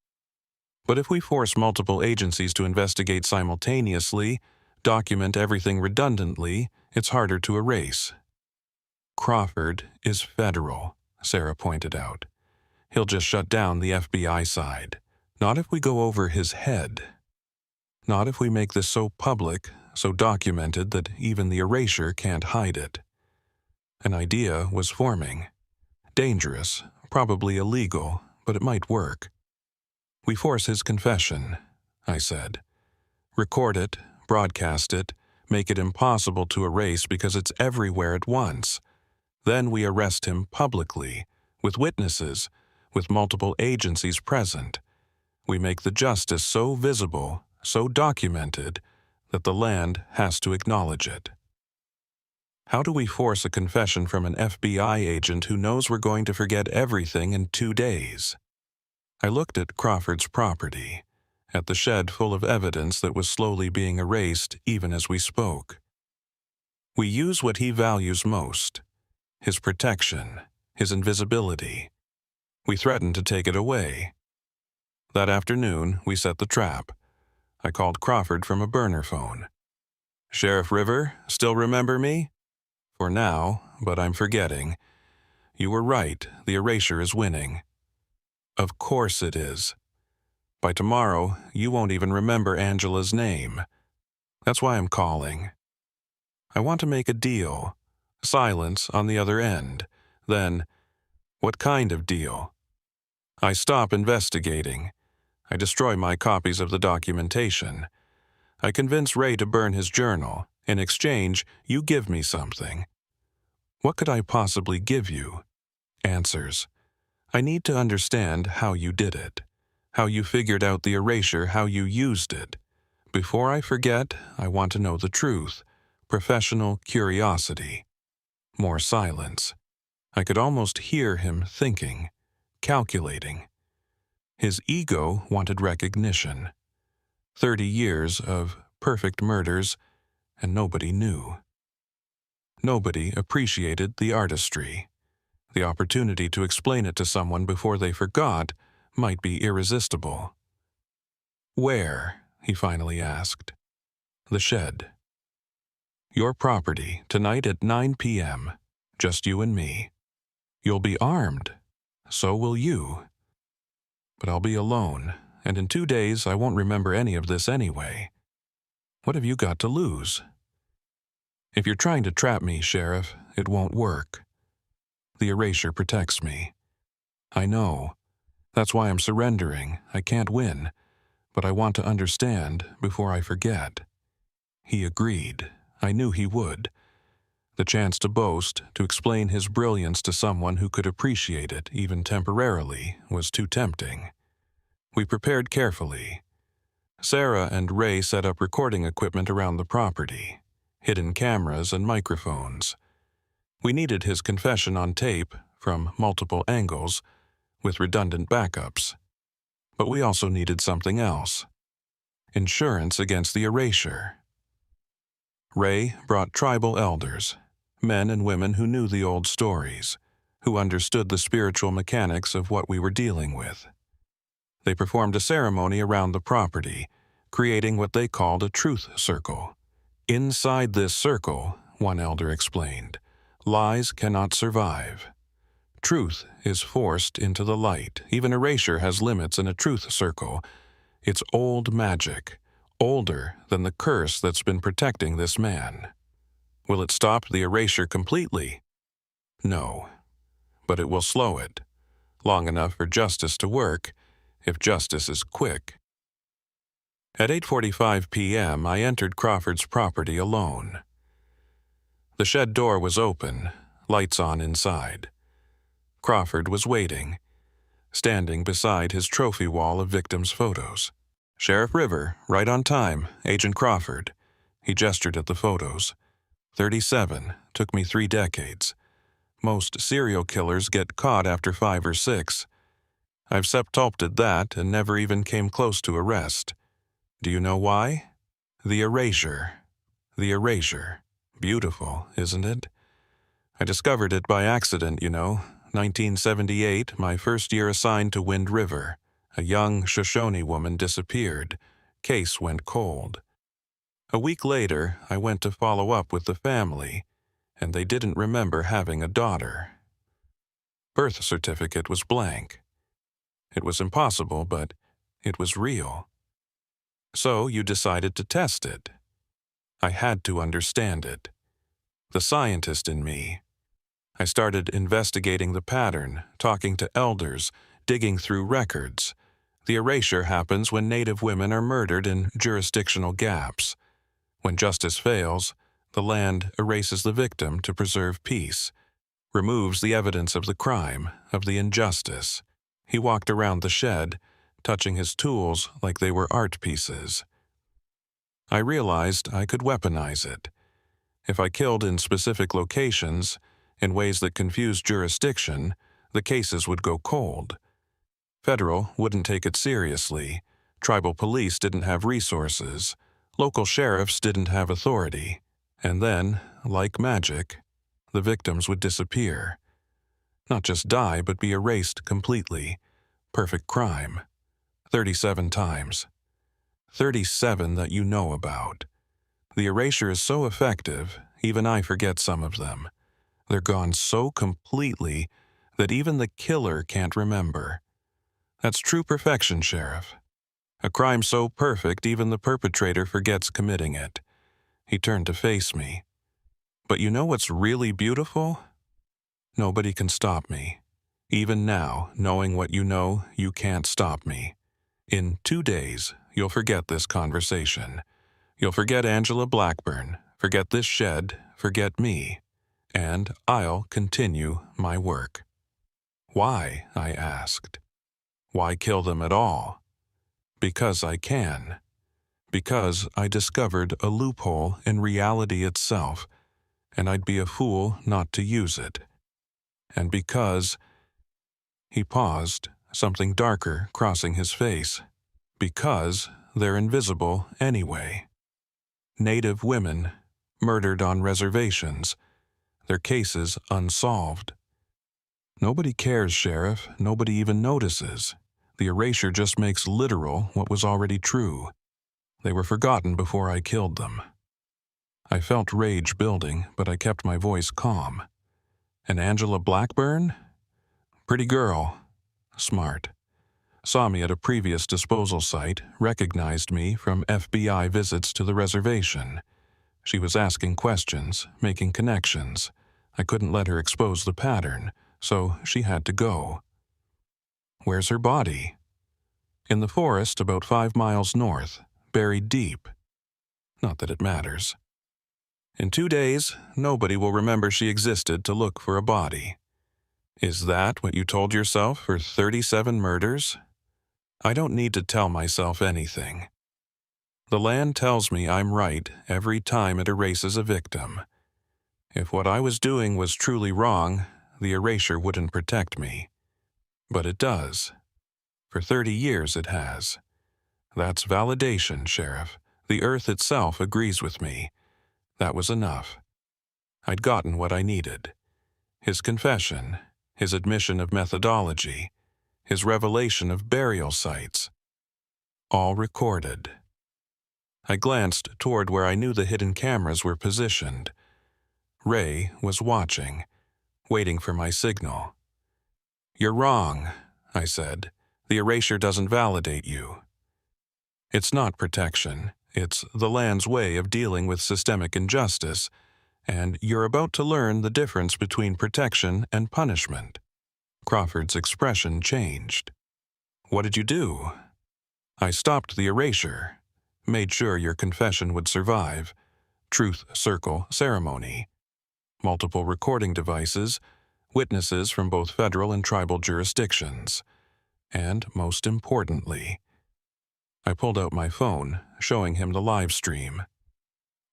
But if we force multiple agencies to investigate simultaneously, document everything redundantly, it's harder to erase." "Crawford is federal," Sarah pointed out. "He'll just shut down the FBI side. Not if we go over his head. Not if we make this so public, so documented that even the erasure can't hide it." An idea was forming. Dangerous, probably illegal, but it might work. "We force his confession," I said. "Record it, broadcast it, make it impossible to erase because it's everywhere at once. Then we arrest him publicly, with witnesses, with multiple agencies present. We make the justice so visible, so documented, that the land has to acknowledge it." "How do we force a confession from an FBI agent who knows we're going to forget everything in 2 days? I looked at Crawford's property, at the shed full of evidence that was slowly being erased even as we spoke. "We use what he values most, his protection, his invisibility. We threaten to take it away. That afternoon, we set the trap. I called Crawford from a burner phone. "Sheriff River, still remember me?" "For now, but I'm forgetting. You were right, the erasure is winning." "Of course it is. By tomorrow, you won't even remember Angela's name. That's why I'm calling. I want to make a deal. Silence on the other end. Then, what kind of deal? I stop investigating. I destroy my copies of the documentation. I convince Ray to burn his journal. In exchange, you give me something." "What could I possibly give you?" "Answers. I need to understand how you did it, how you figured out the erasure, how you used it. Before I forget, I want to know the truth. Professional curiosity." More silence. I could almost hear him thinking, calculating. His ego wanted recognition. 30 years of perfect murders, and nobody knew. Nobody appreciated the artistry. The opportunity to explain it to someone before they forgot might be irresistible. "Where?" he finally asked. "The shed. Your property, tonight at 9 p.m., just you and me. You'll be armed. So will you. But I'll be alone, and in 2 days I won't remember any of this anyway. What have you got to lose? If you're trying to trap me, Sheriff, it won't work. The erasure protects me. I know. That's why I'm surrendering. I can't win, but I want to understand before I forget." He agreed. I knew he would. The chance to boast, to explain his brilliance to someone who could appreciate it, even temporarily, was too tempting. We prepared carefully. Sarah and Ray set up recording equipment around the property, hidden cameras and microphones. We needed his confession on tape, from multiple angles, with redundant backups. But we also needed something else. Insurance against the erasure. Ray brought tribal elders, men and women who knew the old stories, who understood the spiritual mechanics of what we were dealing with. They performed a ceremony around the property, creating what they called a truth circle. "Inside this circle," one elder explained, "lies cannot survive. Truth is forced into the light. Even erasure has limits in a truth circle. It's old magic, older than the curse that's been protecting this man." Will it stop the erasure completely? No, but it will slow it, long enough for justice to work, if justice is quick. At 8:45 p.m., I entered Crawford's property alone. The shed door was open, lights on inside. Crawford was waiting, standing beside his trophy wall of victims' photos. "Sheriff River, right on time, Agent Crawford." He gestured at the photos. 37, took me 3 decades. Most serial killers get caught after 5 or 6. I've septupled that and never even came close to arrest. Do you know why? The erasure. The erasure. Beautiful, isn't it? I discovered it by accident, 1978, my first year assigned to Wind River. A young Shoshone woman disappeared. Case went cold. A week later, I went to follow up with the family, and they didn't remember having a daughter. Birth certificate was blank. It was impossible, but it was real. So you decided to test it. I had to understand it. The scientist in me. I started investigating the pattern, talking to elders, digging through records. The erasure happens when Native women are murdered in jurisdictional gaps. When justice fails, the land erases the victim to preserve peace, removes the evidence of the crime, of the injustice. He walked around the shed, touching his tools like they were art pieces. I realized I could weaponize it. If I killed in specific locations, in ways that confused jurisdiction, the cases would go cold. Federal wouldn't take it seriously. Tribal police didn't have resources. Local sheriffs didn't have authority. And then, like magic, the victims would disappear. Not just die, but be erased completely. Perfect crime. 37 times. 37 that you know about. The erasure is so effective, even I forget some of them. They're gone so completely that even the killer can't remember. That's true perfection, Sheriff. A crime so perfect even the perpetrator forgets committing it. He turned to face me. But you know what's really beautiful? Nobody can stop me. Even now, knowing what you know, you can't stop me. In 2 days, you'll forget this conversation. You'll forget Angela Blackburn, forget this shed, forget me. And I'll continue my work. Why? I asked. Why kill them at all? Because I can. Because I discovered a loophole in reality itself, and I'd be a fool not to use it. And because... He paused, something darker crossing his face. Because they're invisible anyway. Native women, murdered on reservations, their cases unsolved. Nobody cares, Sheriff. Nobody even notices. The erasure just makes literal what was already true. They were forgotten before I killed them. I felt rage building, but I kept my voice calm. And Angela Blackburn? Pretty girl. Smart. Saw me at a previous disposal site, recognized me from FBI visits to the reservation. She was asking questions, making connections. I couldn't let her expose the pattern, so she had to go. Where's her body? In the forest about 5 miles north, buried deep. Not that it matters. In 2 days, nobody will remember she existed to look for a body. Is that what you told yourself for 37 murders? I don't need to tell myself anything. The land tells me I'm right every time it erases a victim. If what I was doing was truly wrong, the erasure wouldn't protect me. But it does. For 30 years it has. That's validation, Sheriff. The earth itself agrees with me. That was enough. I'd gotten what I needed. His confession, his admission of methodology, his revelation of burial sites. All recorded. I glanced toward where I knew the hidden cameras were positioned. Ray was watching, waiting for my signal. "You're wrong," I said. "The erasure doesn't validate you." It's not protection. It's the land's way of dealing with systemic injustice, and you're about to learn the difference between protection and punishment." Crawford's expression changed. "What did you do?" "I stopped the erasure. Made sure your confession would survive. Truth circle ceremony. Multiple recording devices, witnesses from both federal and tribal jurisdictions. And most importantly," I pulled out my phone, showing him the live stream.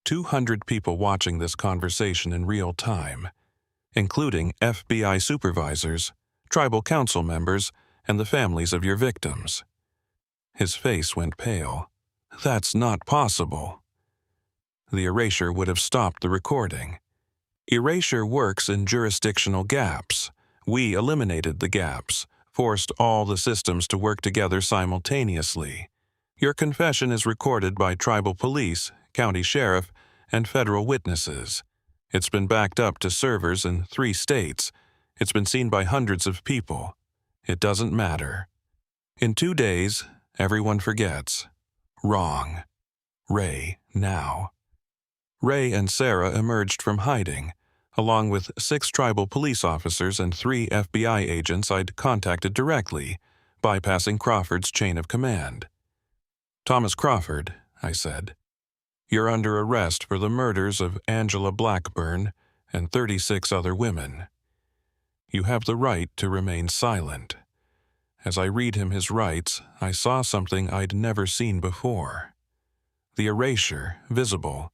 200 people watching this conversation in real time, including FBI supervisors, tribal council members, and the families of your victims. His face went pale. "That's not possible." The erasure would have stopped the recording. Erasure works in jurisdictional gaps. We eliminated the gaps, forced all the systems to work together simultaneously. Your confession is recorded by tribal police, county sheriff, and federal witnesses. It's been backed up to servers in 3 states. It's been seen by hundreds of people. It doesn't matter. In 2 days, everyone forgets. Wrong. Ray, now. Ray and Sarah emerged from hiding, along with 6 tribal police officers and 3 FBI agents I'd contacted directly, bypassing Crawford's chain of command. "Thomas Crawford," I said, "you're under arrest for the murders of Angela Blackburn and 36 other women. You have the right to remain silent." As I read him his rights, I saw something I'd never seen before. The erasure, visible,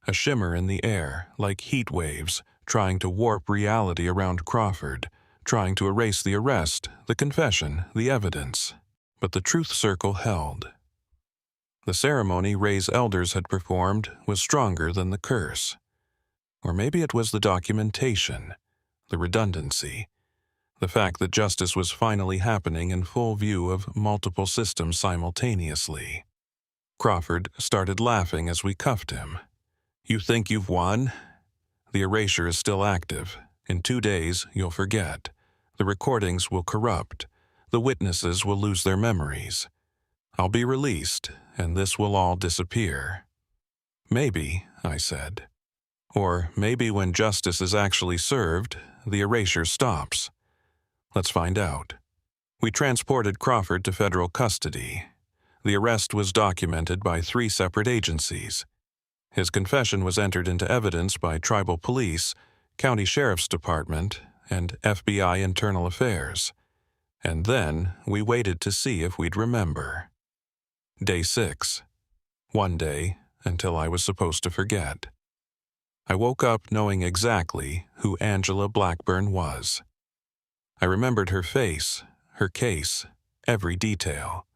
a shimmer in the air, like heat waves, trying to warp reality around Crawford, trying to erase the arrest, the confession, the evidence. But the truth circle held. The ceremony Ray's elders had performed was stronger than the curse. Or maybe it was the documentation, the redundancy, the fact that justice was finally happening in full view of multiple systems simultaneously. Crawford started laughing as we cuffed him. "You think you've won? The erasure is still active. In 2 days, you'll forget. The recordings will corrupt. The witnesses will lose their memories. I'll be released, and this will all disappear." "Maybe," I said. "Or maybe when justice is actually served, the erasure stops. Let's find out." We transported Crawford to federal custody. The arrest was documented by 3 separate agencies. His confession was entered into evidence by tribal police, county sheriff's department, and FBI internal affairs. And then we waited to see if we'd remember. Day 6. 1 day until I was supposed to forget. I woke up knowing exactly who Angela Blackburn was. I remembered her face, her case, every detail.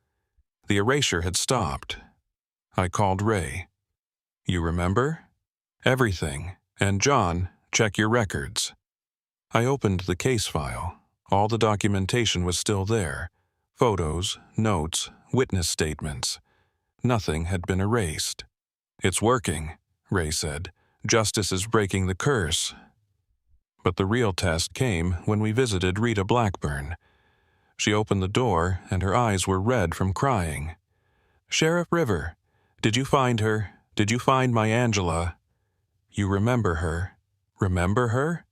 The erasure had stopped. I called Ray. "You remember?" "Everything. And John, check your records." I opened the case file. All the documentation was still there. Photos, notes, witness statements. Nothing had been erased. "It's working," Ray said. "Justice is breaking the curse." But the real test came when we visited Rita Blackburn. She opened the door, and her eyes were red from crying. "Sheriff River, did you find her? Did you find my Angela?" "You remember her?" "Remember her?"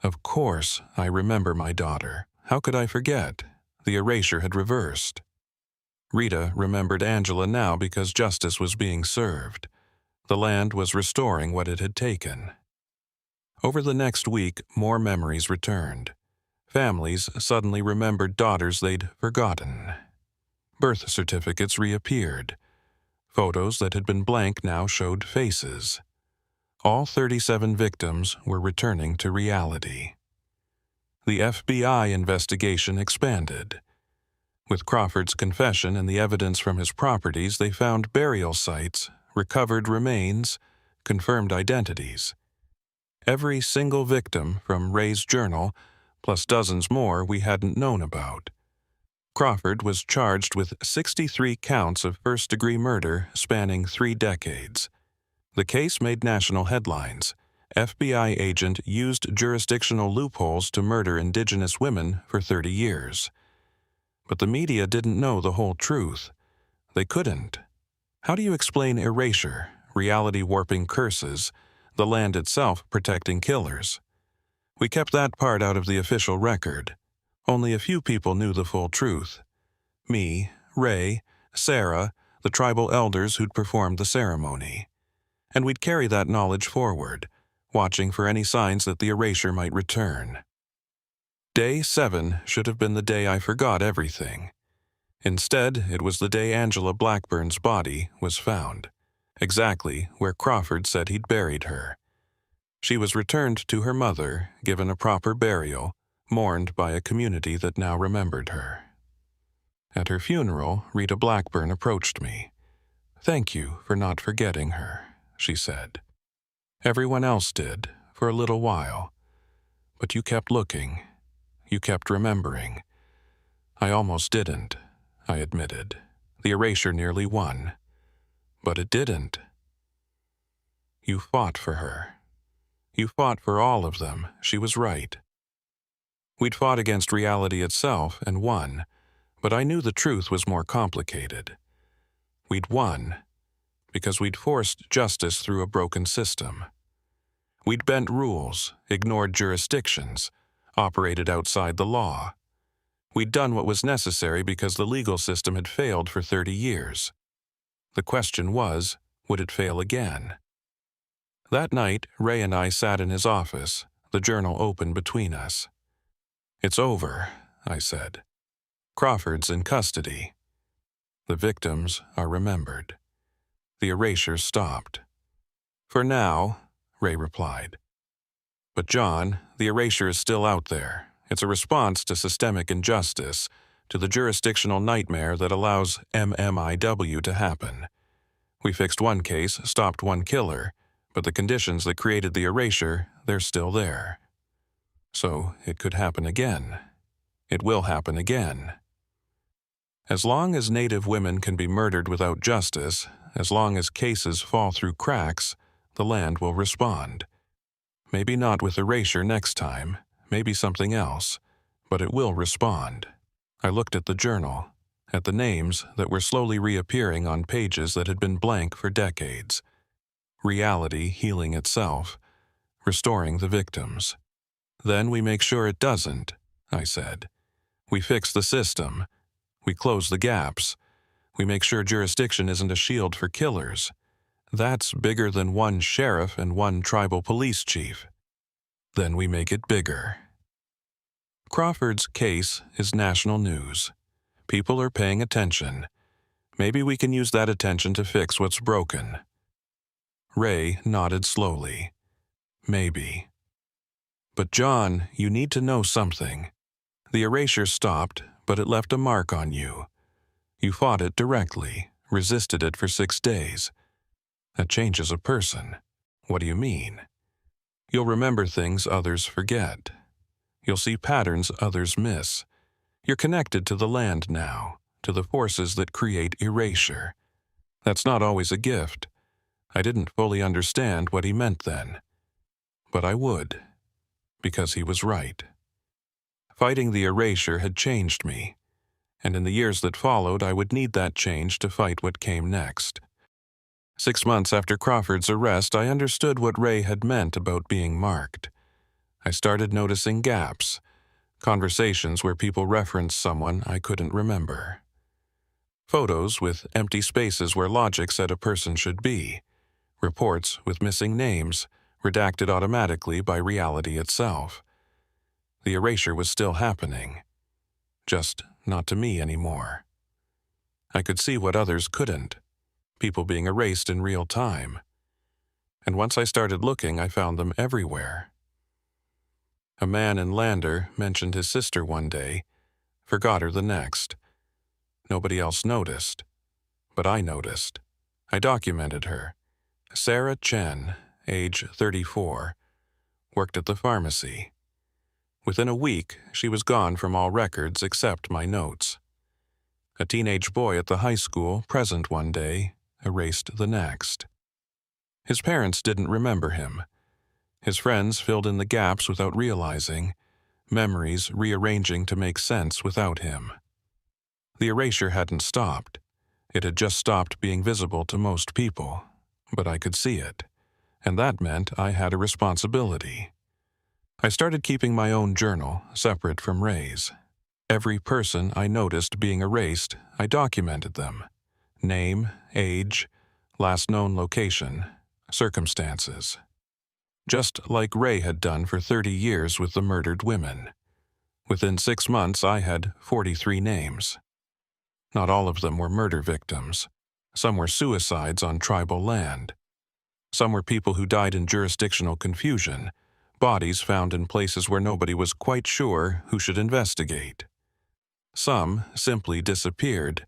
Of course, I remember my daughter. How could I forget? The erasure had reversed. Rita remembered Angela now because justice was being served. The land was restoring what it had taken. Over the next week, more memories returned. Families suddenly remembered daughters they'd forgotten. Birth certificates reappeared. Photos that had been blank now showed faces. All 37 victims were returning to reality. The FBI investigation expanded. With Crawford's confession and the evidence from his properties, they found burial sites, recovered remains, confirmed identities. Every single victim from Ray's journal, plus dozens more we hadn't known about. Crawford was charged with 63 counts of first-degree murder spanning 3 decades. The case made national headlines. FBI agent used jurisdictional loopholes to murder Indigenous women for 30 years. But the media didn't know the whole truth. They couldn't. How do you explain erasure, reality-warping curses, the land itself protecting killers. We kept that part out of the official record. Only a few people knew the full truth. Me, Ray, Sarah, the tribal elders who'd performed the ceremony. And we'd carry that knowledge forward, watching for any signs that the erasure might return. Day 7 should have been the day I forgot everything. Instead, it was the day Angela Blackburn's body was found, exactly where Crawford said he'd buried her. She was returned to her mother, given a proper burial, mourned by a community that now remembered her. At her funeral, Rita Blackburn approached me. "Thank you for not forgetting her," she said. "Everyone else did, for a little while. But you kept looking. You kept remembering. I almost didn't," I admitted. "The erasure nearly won. But it didn't. You fought for her. You fought for all of them. She was right. We'd fought against reality itself and won, but I knew the truth was more complicated. We'd won because we'd forced justice through a broken system. We'd bent rules, ignored jurisdictions, operated outside the law. We'd done what was necessary because the legal system had failed for 30 years. The question was, would it fail again? That night, Ray and I sat in his office, the journal open between us. "It's over," I said. "Crawford's in custody. The victims are remembered. The erasure stopped." "For now," Ray replied. "But John, the erasure is still out there. It's a response to systemic injustice, to the jurisdictional nightmare that allows MMIW to happen. We fixed one case, stopped one killer, but the conditions that created the erasure, they're still there. So it could happen again. It will happen again. As long as Native women can be murdered without justice, as long as cases fall through cracks, the land will respond. Maybe not with erasure next time, maybe something else, but it will respond." I looked at the journal, at the names that were slowly reappearing on pages that had been blank for decades. Reality healing itself, restoring the victims. "Then we make sure it doesn't," I said. "We fix the system. We close the gaps. We make sure jurisdiction isn't a shield for killers. That's bigger than one sheriff and one tribal police chief. Then we make it bigger." Crawford's case is national news. People are paying attention. Maybe we can use that attention to fix what's broken. Ray nodded slowly. "Maybe. But John, you need to know something. The erasure stopped, but it left a mark on you. You fought it directly, resisted it for 6 days. That changes a person." "What do you mean?" "You'll remember things others forget. You'll see patterns others miss. You're connected to the land now, to the forces that create erasure. That's not always a gift. I didn't fully understand what he meant then. But I would, because he was right. Fighting the erasure had changed me, and in the years that followed I would need that change to fight what came next. 6 months after Crawford's arrest, I understood what Ray had meant about being marked. I started noticing gaps, conversations where people referenced someone I couldn't remember. Photos with empty spaces where logic said a person should be. Reports with missing names, redacted automatically by reality itself. The erasure was still happening, just not to me anymore. I could see what others couldn't, people being erased in real time. And once I started looking, I found them everywhere. A man in Lander mentioned his sister one day, forgot her the next. Nobody else noticed, but I noticed. I documented her. Sarah Chen, age 34, worked at the pharmacy. Within a week, she was gone from all records except my notes. A teenage boy at the high school, present one day, erased the next. His parents didn't remember him. His friends filled in the gaps without realizing, memories rearranging to make sense without him. The erasure hadn't stopped. It had just stopped being visible to most people, but I could see it, and that meant I had a responsibility. I started keeping my own journal, separate from Ray's. Every person I noticed being erased, I documented them. Name, age, last known location, circumstances. Just like Ray had done for 30 years with the murdered women. Within 6 months, I had 43 names. Not all of them were murder victims. Some were suicides on tribal land. Some were people who died in jurisdictional confusion, bodies found in places where nobody was quite sure who should investigate. Some simply disappeared,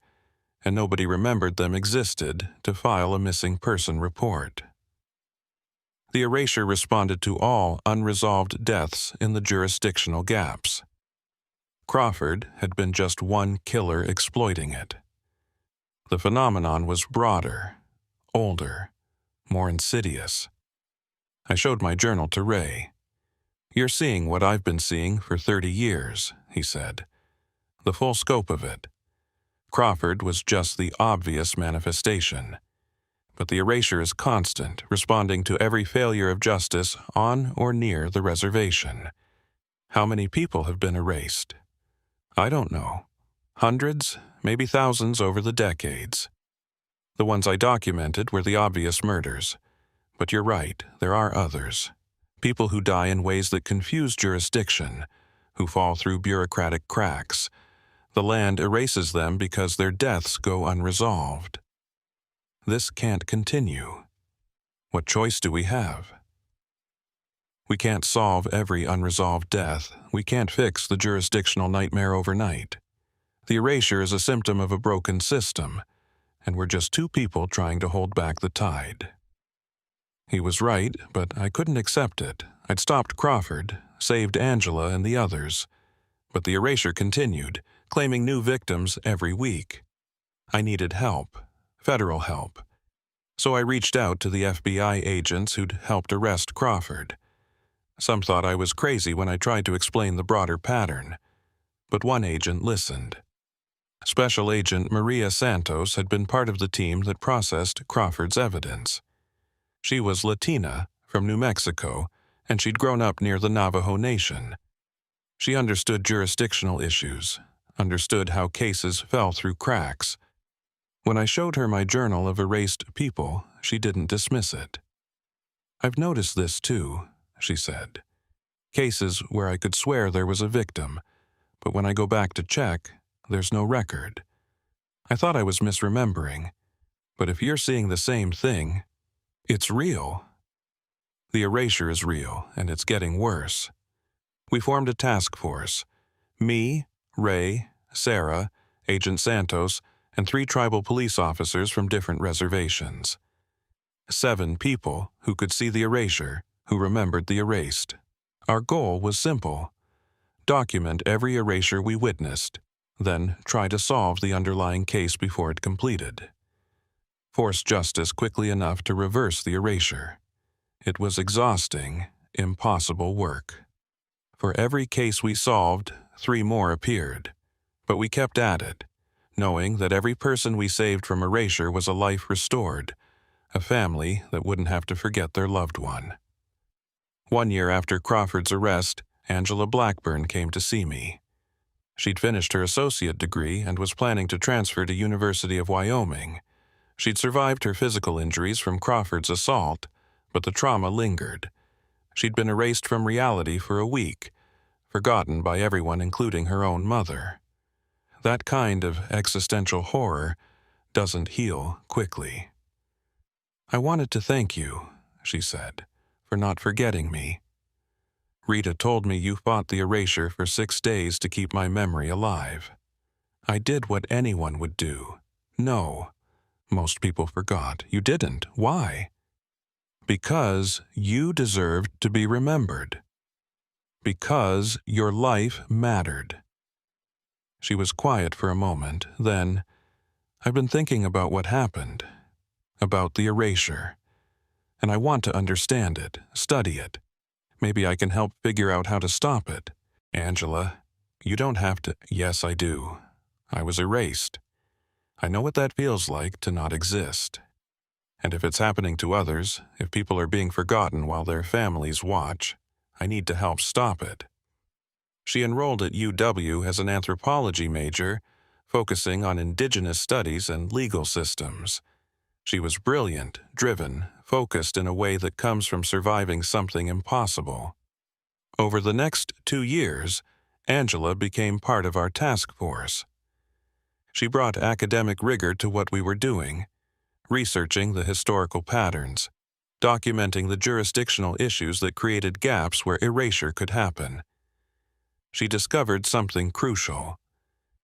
and nobody remembered them existed to file a missing person report. The erasure responded to all unresolved deaths in the jurisdictional gaps. Crawford had been just one killer exploiting it. The phenomenon was broader, older, more insidious. I showed my journal to Ray. "You're seeing what I've been seeing for 30 years, he said. The full scope of it. Crawford was just the obvious manifestation. But the erasure is constant, responding to every failure of justice on or near the reservation. How many people have been erased? I don't know. Hundreds, maybe thousands over the decades. The ones I documented were the obvious murders. But you're right, there are others. People who die in ways that confuse jurisdiction, who fall through bureaucratic cracks. The land erases them because their deaths go unresolved. This can't continue. What choice do we have? We can't solve every unresolved death. We can't fix the jurisdictional nightmare overnight. The erasure is a symptom of a broken system, and we're just two people trying to hold back the tide." He was right, but I couldn't accept it. I'd stopped Crawford, saved Angela and the others, but the erasure continued, claiming new victims every week. I needed help, federal help. So I reached out to the FBI agents who'd helped arrest Crawford. Some thought I was crazy when I tried to explain the broader pattern, but one agent listened. Special Agent Maria Santos had been part of the team that processed Crawford's evidence. She was Latina, from New Mexico, and she'd grown up near the Navajo Nation. She understood jurisdictional issues, understood how cases fell through cracks. When I showed her my journal of erased people, she didn't dismiss it. "I've noticed this too," she said. "Cases where I could swear there was a victim, but when I go back to check, there's no record. I thought I was misremembering, but if you're seeing the same thing, it's real." The erasure is real, and it's getting worse. We formed a task force. Me, Ray, Sarah, Agent Santos, and 3 tribal police officers from different reservations. 7 people who could see the erasure, who remembered the erased. Our goal was simple: document every erasure we witnessed, then try to solve the underlying case before it completed. Force justice quickly enough to reverse the erasure. It was exhausting, impossible work. For every case we solved, 3 more appeared. But we kept at it, knowing that every person we saved from erasure was a life restored, a family that wouldn't have to forget their loved one. 1 year after Crawford's arrest, Angela Blackburn came to see me. She'd finished her associate degree and was planning to transfer to University of Wyoming. She'd survived her physical injuries from Crawford's assault, but the trauma lingered. She'd been erased from reality for a week, forgotten by everyone including her own mother. That kind of existential horror doesn't heal quickly. "I wanted to thank you," she said, "for not forgetting me. Rita told me you fought the erasure for 6 days to keep my memory alive. I did what anyone would do. No, most people forgot. You didn't. Why? Because you deserved to be remembered. Because your life mattered." She was quiet for a moment, then, "I've been thinking about what happened, about the erasure, and I want to understand it, study it. Maybe I can help figure out how to stop it. Angela, you don't have to—" "Yes, I do. I was erased. I know what that feels like to not exist. And if it's happening to others, if people are being forgotten while their families watch, I need to help stop it. She enrolled at UW as an anthropology major, focusing on indigenous studies and legal systems. She was brilliant, driven, focused in a way that comes from surviving something impossible. Over the next 2 years, Angela became part of our task force. She brought academic rigor to what we were doing, researching the historical patterns, documenting the jurisdictional issues that created gaps where erasure could happen. She discovered something crucial.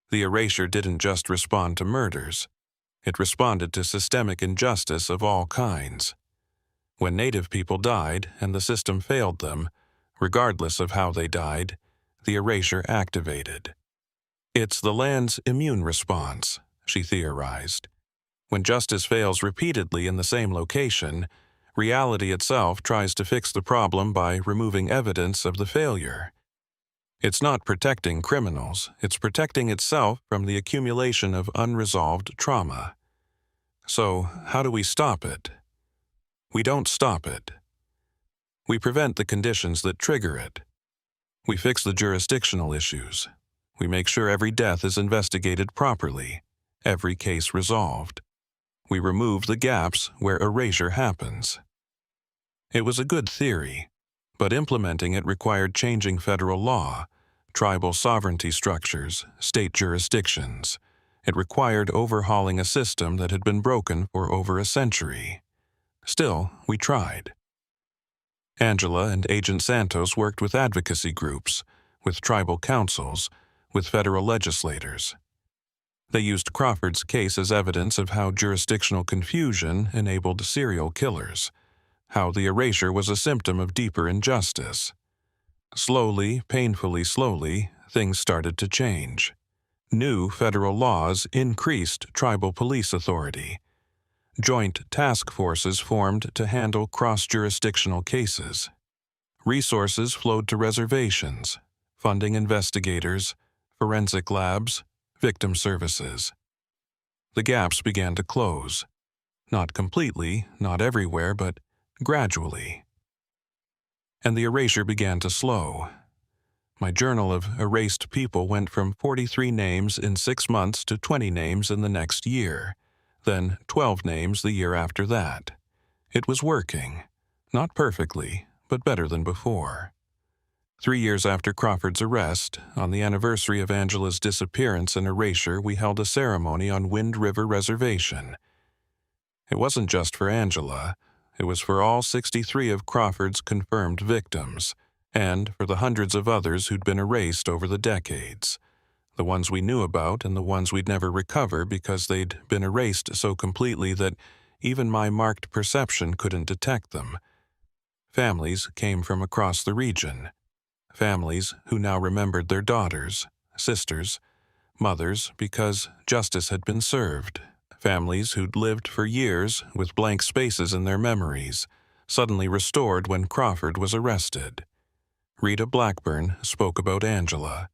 The erasure didn't just respond to murders. It responded to systemic injustice of all kinds. When Native people died and the system failed them, regardless of how they died, the erasure activated. It's the land's immune response, she theorized. When justice fails repeatedly in the same location, reality itself tries to fix the problem by removing evidence of the failure. It's not protecting criminals, it's protecting itself from the accumulation of unresolved trauma. So, how do we stop it? We don't stop it. We prevent the conditions that trigger it. We fix the jurisdictional issues. We make sure every death is investigated properly, every case resolved. We remove the gaps where erasure happens. It was a good theory, but implementing it required changing federal law, tribal sovereignty structures, state jurisdictions. It required overhauling a system that had been broken for over a century. Still, we tried. Angela and Agent Santos worked with advocacy groups, with tribal councils, with federal legislators. They used Crawford's case as evidence of how jurisdictional confusion enabled serial killers, how the erasure was a symptom of deeper injustice. Slowly, painfully slowly, things started to change. New federal laws increased tribal police authority. Joint task forces formed to handle cross-jurisdictional cases. Resources flowed to reservations, funding investigators, forensic labs, victim services. The gaps began to close. Not completely, not everywhere, but gradually. And the erasure began to slow. My journal of erased people went from 43 names in 6 months to 20 names in the next year, then 12 names the year after that. It was working. Not perfectly, but better than before. 3 years after Crawford's arrest, on the anniversary of Angela's disappearance and erasure, we held a ceremony on Wind River Reservation. It wasn't just for Angela. It was for all 63 of Crawford's confirmed victims, and for the hundreds of others who'd been erased over the decades. The ones we knew about and the ones we'd never recover because they'd been erased so completely that even my marked perception couldn't detect them. Families came from across the region. Families who now remembered their daughters, sisters, mothers because justice had been served. Families who'd lived for years with blank spaces in their memories, suddenly restored when Crawford was arrested. Rita Blackburn spoke about Angela,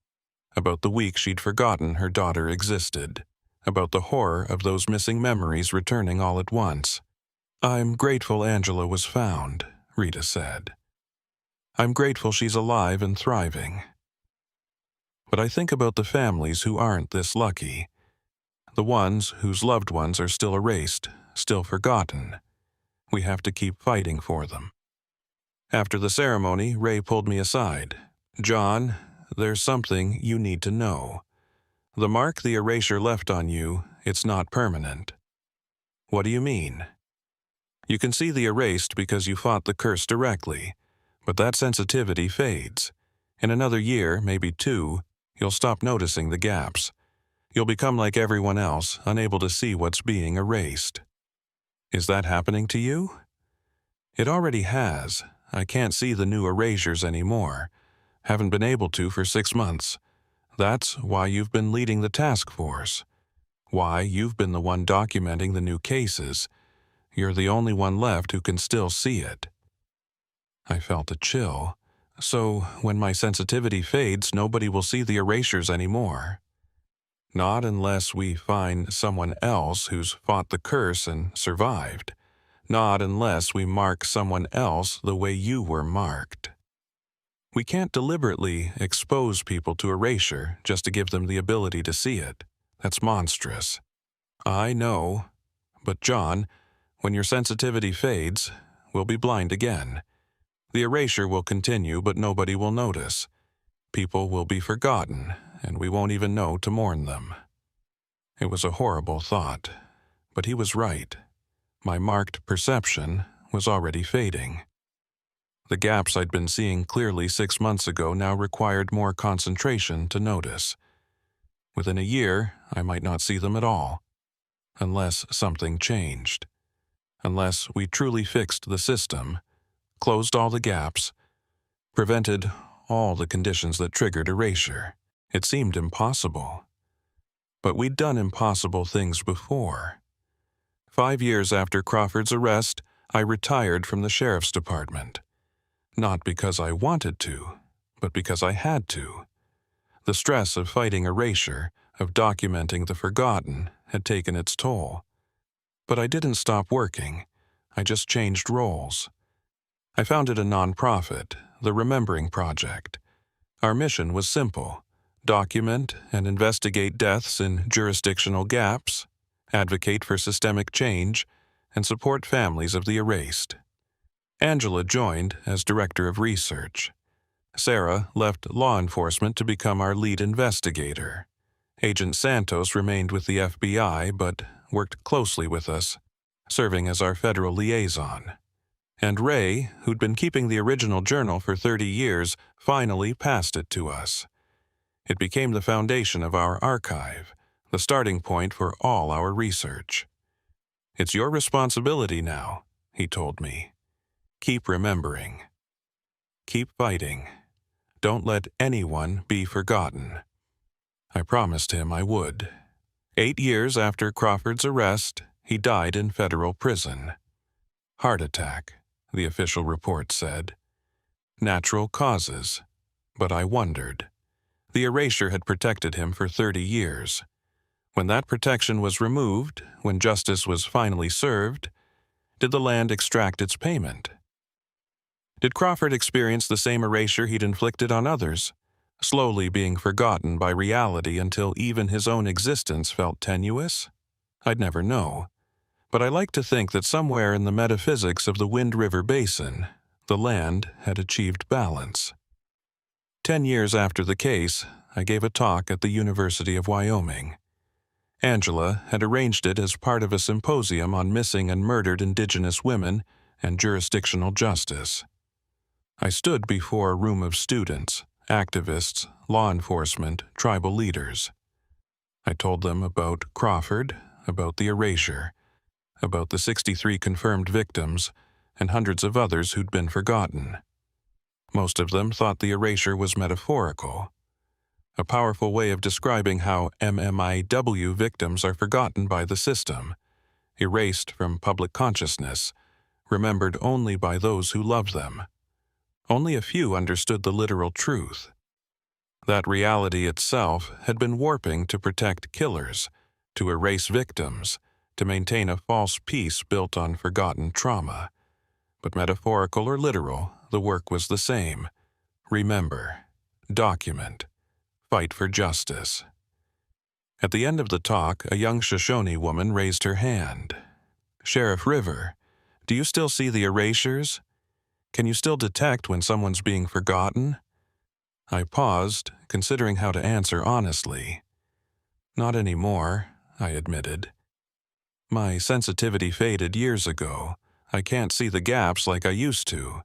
about the week she'd forgotten her daughter existed, about the horror of those missing memories returning all at once. "I'm grateful Angela was found," Rita said. "I'm grateful she's alive and thriving. But I think about the families who aren't this lucky, the ones whose loved ones are still erased, still forgotten. We have to keep fighting for them." After the ceremony, Ray pulled me aside. "John, there's something you need to know. The mark the erasure left on you, it's not permanent." "What do you mean?" "You can see the erased because you fought the curse directly, but that sensitivity fades. In another year, maybe 2, you'll stop noticing the gaps. You'll become like everyone else, unable to see what's being erased." "Is that happening to you?" "It already has. I can't see the new erasures anymore. Haven't been able to for 6 months. That's why you've been leading the task force. Why you've been the one documenting the new cases. You're the only one left who can still see it." I felt a chill. "So, when my sensitivity fades, nobody will see the erasures anymore." "Not unless we find someone else who's fought the curse and survived. Not unless we mark someone else the way you were marked. We can't deliberately expose people to erasure just to give them the ability to see it. That's monstrous. I know. But John, when your sensitivity fades, we'll be blind again. The erasure will continue, but nobody will notice. People will be forgotten, and we won't even know to mourn them. It was a horrible thought, but he was right. My marked perception was already fading. The gaps I'd been seeing clearly 6 months ago now required more concentration to notice. Within a year, I might not see them at all, unless something changed. Unless we truly fixed the system, closed all the gaps, prevented all the conditions that triggered erasure. It seemed impossible. But we'd done impossible things before. 5 years after Crawford's arrest, I retired from the sheriff's department. Not because I wanted to, but because I had to. The stress of fighting erasure, of documenting the forgotten, had taken its toll. But I didn't stop working. I just changed roles. I founded a nonprofit, the Remembering Project. Our mission was simple: document and investigate deaths in jurisdictional gaps, advocate for systemic change, and support families of the erased. Angela joined as Director of Research. Sarah left law enforcement to become our lead investigator. Agent Santos remained with the FBI but worked closely with us, serving as our federal liaison. And Ray, who'd been keeping the original journal for 30 years, finally passed it to us. It became the foundation of our archive, the starting point for all our research. "It's your responsibility now," he told me. "Keep remembering. Keep fighting. Don't let anyone be forgotten." I promised him I would. 8 years after Crawford's arrest, he died in federal prison. Heart attack, the official report said. Natural causes. But I wondered. The erasure had protected him for 30 years. When that protection was removed, when justice was finally served, did the land extract its payment? Did Crawford experience the same erasure he'd inflicted on others, slowly being forgotten by reality until even his own existence felt tenuous? I'd never know. But I like to think that somewhere in the metaphysics of the Wind River Basin, the land had achieved balance. 10 years after the case, I gave a talk at the University of Wyoming. Angela had arranged it as part of a symposium on missing and murdered Indigenous women and jurisdictional justice. I stood before a room of students, activists, law enforcement, tribal leaders. I told them about Crawford, about the erasure, about the 63 confirmed victims, and hundreds of others who'd been forgotten. Most of them thought the erasure was metaphorical, a powerful way of describing how MMIW victims are forgotten by the system, erased from public consciousness, remembered only by those who loved them. Only a few understood the literal truth. That reality itself had been warping to protect killers, to erase victims, to maintain a false peace built on forgotten trauma. But metaphorical or literal, the work was the same. Remember, document, fight for justice. At the end of the talk, a young Shoshone woman raised her hand. "Sheriff River, do you still see the erasures? Can you still detect when someone's being forgotten?" I paused, considering how to answer honestly. "Not anymore," I admitted. "My sensitivity faded years ago. I can't see the gaps like I used to,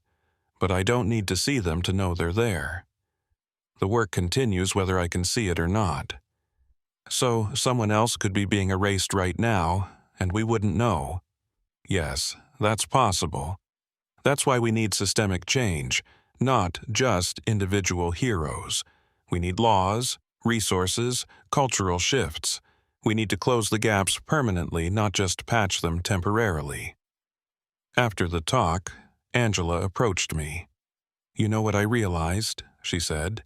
but I don't need to see them to know they're there. The work continues whether I can see it or not. So someone else could be being erased right now, and we wouldn't know. Yes, that's possible. That's why we need systemic change, not just individual heroes. We need laws, resources, cultural shifts. We need to close the gaps permanently, not just patch them temporarily." After the talk, Angela approached me. "You know what I realized?" she said.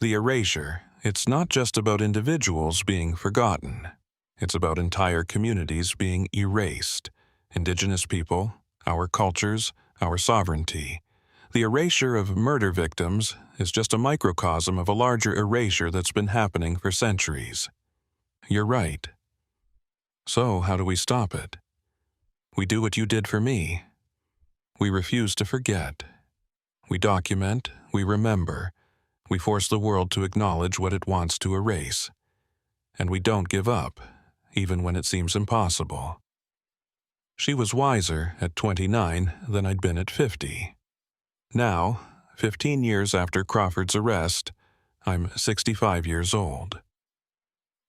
"The erasure, it's not just about individuals being forgotten. It's about entire communities being erased, Indigenous people, our cultures, our sovereignty. The erasure of murder victims is just a microcosm of a larger erasure that's been happening for centuries. You're right. So how do we stop it? We do what you did for me. We refuse to forget. We document, we remember, we force the world to acknowledge what it wants to erase. And we don't give up, even when it seems impossible. She was wiser at 29 than I'd been at 50. Now, 15 years after Crawford's arrest, I'm 65 years old.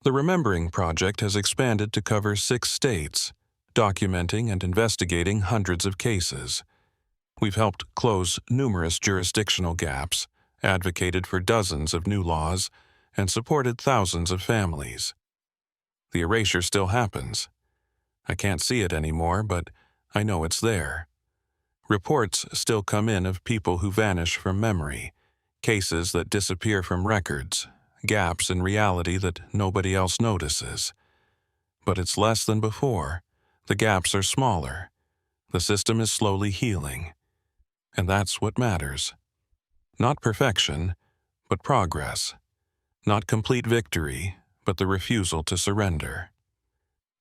The Remembering Project has expanded to cover 6 states, documenting and investigating hundreds of cases. We've helped close numerous jurisdictional gaps, advocated for dozens of new laws, and supported thousands of families. The erasure still happens. I can't see it anymore, but I know it's there. Reports still come in of people who vanish from memory, cases that disappear from records, gaps in reality that nobody else notices. But it's less than before. The gaps are smaller. The system is slowly healing. And that's what matters. Not perfection, but progress. Not complete victory, but the refusal to surrender.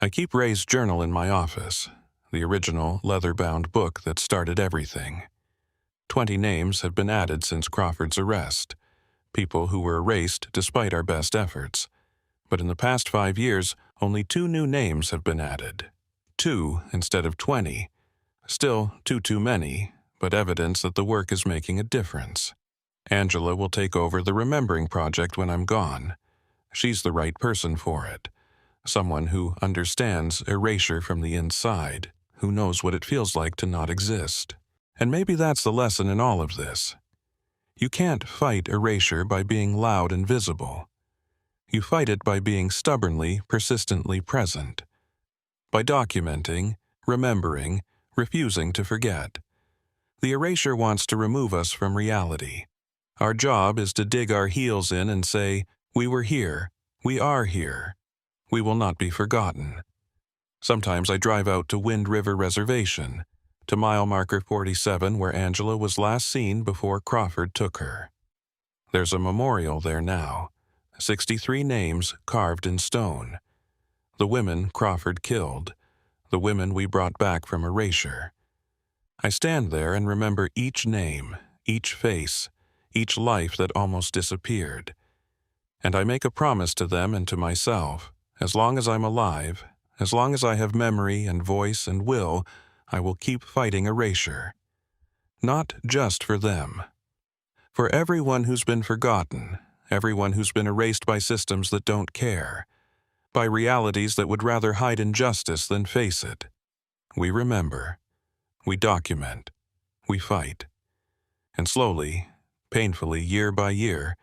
I keep Ray's journal in my office, the original leather-bound book that started everything. 20 names have been added since Crawford's arrest, people who were erased despite our best efforts. But in the past 5 years, only 2 new names have been added. 2 instead of 20. Still too many, but evidence that the work is making a difference. Angela will take over the Remembering Project when I'm gone. She's the right person for it. Someone who understands erasure from the inside, who knows what it feels like to not exist. And maybe that's the lesson in all of this. You can't fight erasure by being loud and visible. You fight it by being stubbornly, persistently present. By documenting, remembering, refusing to forget. The erasure wants to remove us from reality. Our job is to dig our heels in and say, we were here, we are here. We will not be forgotten. Sometimes I drive out to Wind River Reservation, to mile marker 47 where Angela was last seen before Crawford took her. There's a memorial there now, 63 names carved in stone. The women Crawford killed, the women we brought back from erasure. I stand there and remember each name, each face, each life that almost disappeared. And I make a promise to them and to myself, as long as I'm alive, as long as I have memory and voice and will, I will keep fighting erasure. Not just for them. For everyone who's been forgotten, everyone who's been erased by systems that don't care, by realities that would rather hide injustice than face it. We remember. We document. We fight. And slowly, painfully, year by year,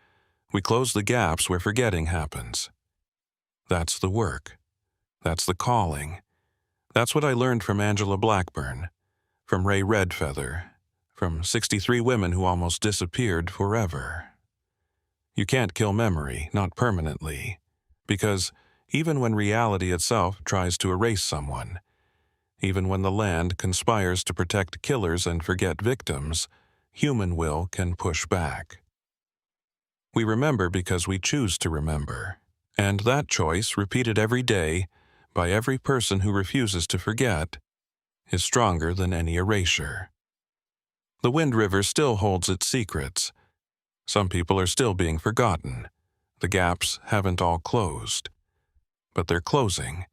we close the gaps where forgetting happens. That's the work. That's the calling. That's what I learned from Angela Blackburn, from Ray Redfeather, from 63 women who almost disappeared forever. You can't kill memory, not permanently, because even when reality itself tries to erase someone, even when the land conspires to protect killers and forget victims, human will can push back. We remember because we choose to remember, and that choice, repeated every day, by every person who refuses to forget, is stronger than any erasure. The Wind River still holds its secrets. Some people are still being forgotten. The gaps haven't all closed. But they're closing,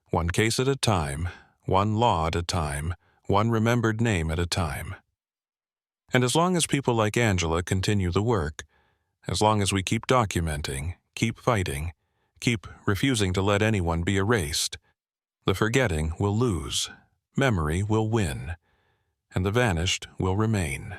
one case at a time, one law at a time, one remembered name at a time. And as long as people like Angela continue the work, as long as we keep documenting, keep fighting, keep refusing to let anyone be erased, the forgetting will lose, memory will win, and the vanished will remain.